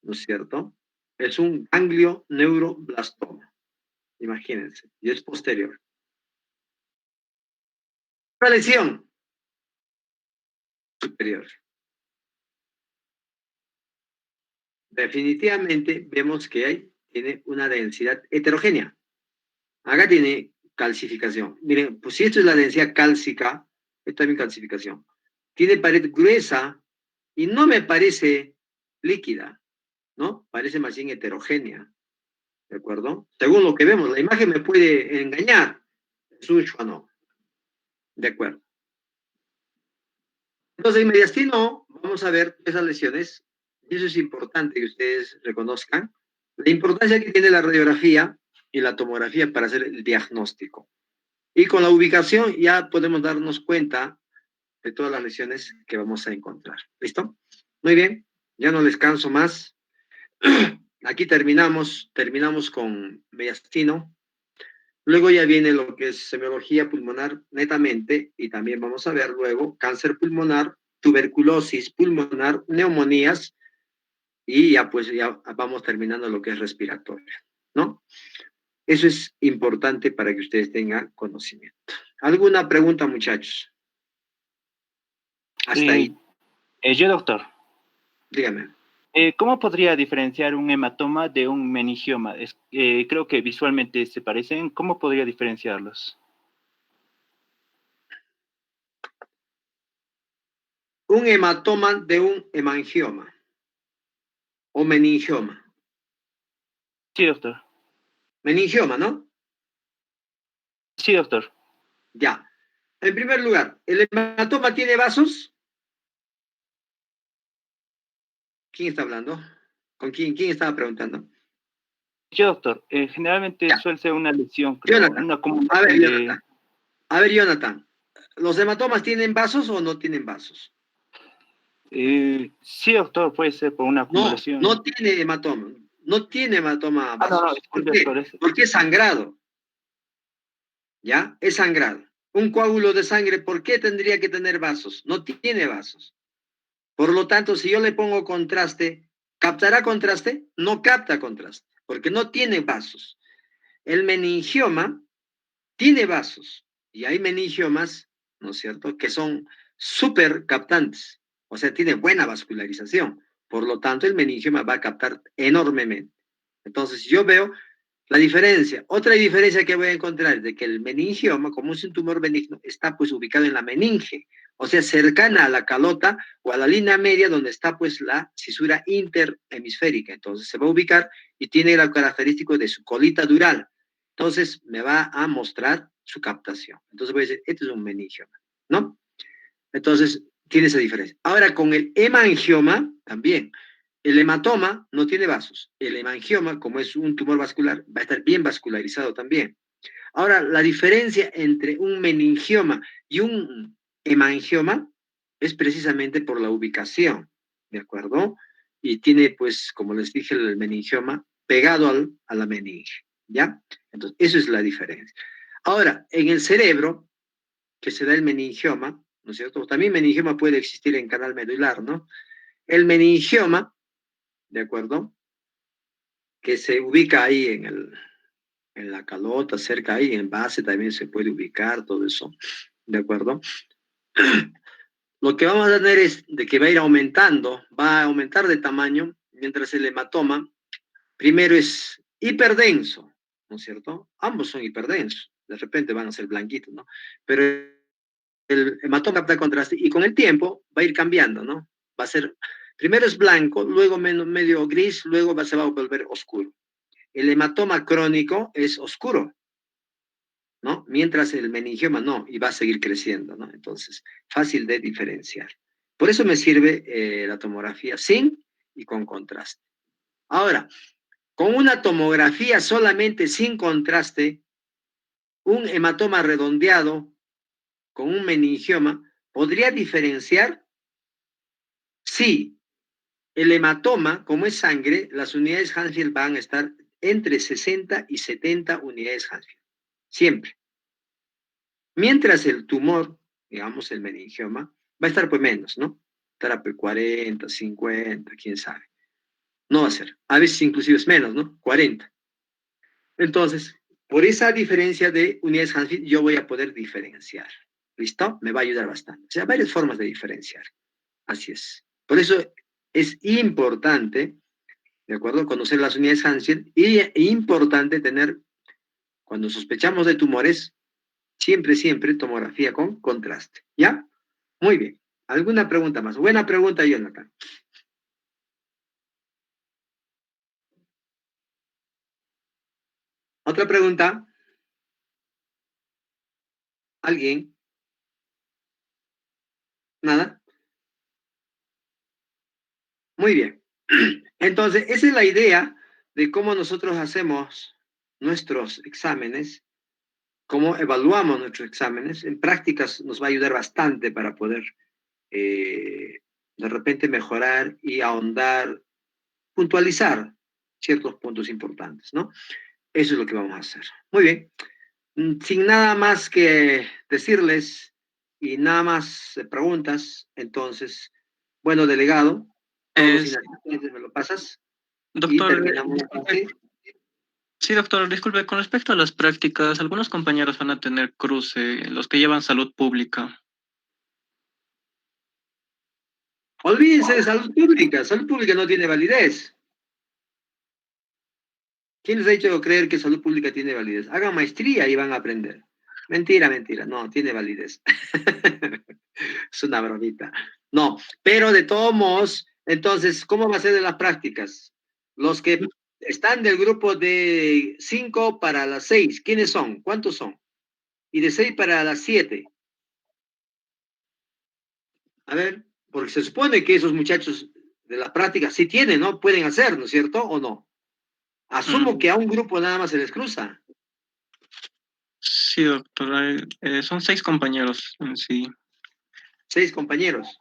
¿no es cierto? Es un ganglio neuroblastoma. Imagínense, y es posterior. Una lesión superior. Definitivamente vemos que tiene una densidad heterogénea. Acá tiene calcificación. Miren, pues si esto es la densidad cálcica, es también calcificación. Tiene pared gruesa y no me parece líquida, ¿no? Parece más bien heterogénea, ¿de acuerdo? Según lo que vemos, la imagen me puede engañar. Es un schwannoma. De acuerdo. Entonces, en mediastino, vamos a ver esas lesiones. Y eso es importante que ustedes reconozcan. La importancia que tiene la radiografía y la tomografía para hacer el diagnóstico. Y con la ubicación ya podemos darnos cuenta de todas las lesiones que vamos a encontrar. ¿Listo? Muy bien, ya no les canso más. Aquí terminamos con mediastino. Luego ya viene lo que es semiología pulmonar netamente y también vamos a ver luego cáncer pulmonar, tuberculosis pulmonar, neumonías y ya pues ya vamos terminando lo que es respiratoria, ¿no? Eso es importante para que ustedes tengan conocimiento. ¿Alguna pregunta, muchachos? Hasta ahí. Yo, doctor. Dígame. ¿Cómo podría diferenciar un hematoma de un meningioma? Creo que visualmente se parecen. ¿Cómo podría diferenciarlos? Un hematoma de un hemangioma o meningioma. Sí, doctor. Meningioma, ¿no? Sí, doctor. Ya. En primer lugar, ¿el hematoma tiene vasos? ¿Quién está hablando? ¿Con quién estaba preguntando? Yo, doctor. Generalmente Ya. suele ser una lesión, creo. Jonathan. Una A ver, Jonathan. ¿Los hematomas tienen vasos o no tienen vasos? Sí, doctor, puede ser por una acumulación. No tiene hematoma. No tiene hematoma vasos. No, ¿Por qué? Porque es sangrado. ¿Ya? Es sangrado. Un coágulo de sangre, ¿por qué tendría que tener vasos? No tiene vasos. Por lo tanto, si yo le pongo contraste, ¿captará contraste? No capta contraste, porque no tiene vasos. El meningioma tiene vasos, y hay meningiomas, ¿no es cierto?, que son súper captantes, o sea, tiene buena vascularización. Por lo tanto, el meningioma va a captar enormemente. Entonces, yo veo la diferencia. Otra diferencia que voy a encontrar es de que el meningioma, como es un tumor benigno, está pues ubicado en la meninge, o sea, cercana a la calota o a la línea media donde está pues la cisura interhemisférica. Entonces se va a ubicar y tiene la característica de su colita dural. Entonces me va a mostrar su captación. Entonces voy a decir, este es un meningioma, ¿no? Entonces tiene esa diferencia. Ahora con el hemangioma también. El hematoma no tiene vasos. El hemangioma, como es un tumor vascular, va a estar bien vascularizado también. Ahora, la diferencia entre un meningioma y un hemangioma es precisamente por la ubicación, ¿de acuerdo? Y tiene, pues, como les dije, el meningioma pegado a la meninge, ¿ya? Entonces, eso es la diferencia. Ahora, en el cerebro, que se da el meningioma, ¿no es cierto? También meningioma puede existir en canal medular, ¿no? El meningioma, ¿de acuerdo? Que se ubica ahí en la calota, cerca ahí, en base también se puede ubicar todo eso, ¿de acuerdo? Lo que vamos a tener es de que va a ir aumentando, va a aumentar de tamaño, mientras el hematoma, primero es hiperdenso, ¿no es cierto? Ambos son hiperdensos, de repente van a ser blanquitos, ¿no? Pero el hematoma capta contraste y con el tiempo va a ir cambiando, ¿no? Va a ser, primero es blanco, luego medio gris, luego se va a volver oscuro. El hematoma crónico es oscuro, ¿no? Mientras el meningioma no, y va a seguir creciendo, ¿no? Entonces, fácil de diferenciar. Por eso me sirve la tomografía sin y con contraste. Ahora, con una tomografía solamente sin contraste, un hematoma redondeado con un meningioma podría diferenciar si el hematoma, como es sangre, las unidades Hansfield van a estar entre 60 y 70 unidades Hansfield. Siempre. Mientras el tumor, digamos el meningioma, va a estar pues menos, ¿no? Estará pues 40, 50, quién sabe. No va a ser. A veces inclusive es menos, ¿no? 40. Entonces, por esa diferencia de unidades Hansfield, yo voy a poder diferenciar. ¿Listo? Me va a ayudar bastante. O sea, varias formas de diferenciar. Así es. Por eso es importante, ¿de acuerdo? Conocer las unidades Hansfield y importante tener, cuando sospechamos de tumores, siempre tomografía con contraste. ¿Ya? Muy bien. ¿Alguna pregunta más? Buena pregunta, Jonathan. ¿Otra pregunta? ¿Alguien? ¿Nada? Muy bien. Entonces, esa es la idea de cómo nosotros hacemos nuestros exámenes, cómo evaluamos nuestros exámenes. En prácticas nos va a ayudar bastante para poder de repente mejorar y ahondar, puntualizar ciertos puntos importantes, ¿no? Eso es lo que vamos a hacer. Muy bien. Sin nada más que decirles y nada más preguntas, entonces, bueno, delegado, todos los Es, inasistentes me lo pasas y doctor, terminamos la clase. sí, doctor, disculpe, con respecto a las prácticas, algunos compañeros van a tener cruce, los que llevan salud pública. Olvídense de salud pública no tiene validez. ¿Quién les ha hecho creer que salud pública tiene validez? Hagan maestría y van a aprender. Mentira, no, tiene validez. Es una bromita. No, pero de todos modos, entonces, ¿cómo va a ser de las prácticas? Los que están del grupo de 5 para las 6, ¿quiénes son? ¿Cuántos son? Y de 6 para las 7. A ver, porque se supone que esos muchachos de las prácticas sí tienen, ¿no? Pueden hacer, ¿no es cierto? ¿O no? Asumo que a un grupo nada más se les cruza. Sí, doctor, son 6 compañeros en sí. 6 compañeros.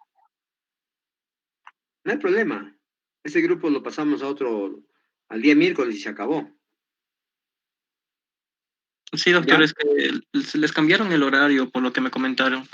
No hay problema. Ese grupo lo pasamos al día miércoles y se acabó. Sí, doctor, ¿Ya? es que les cambiaron el horario por lo que me comentaron.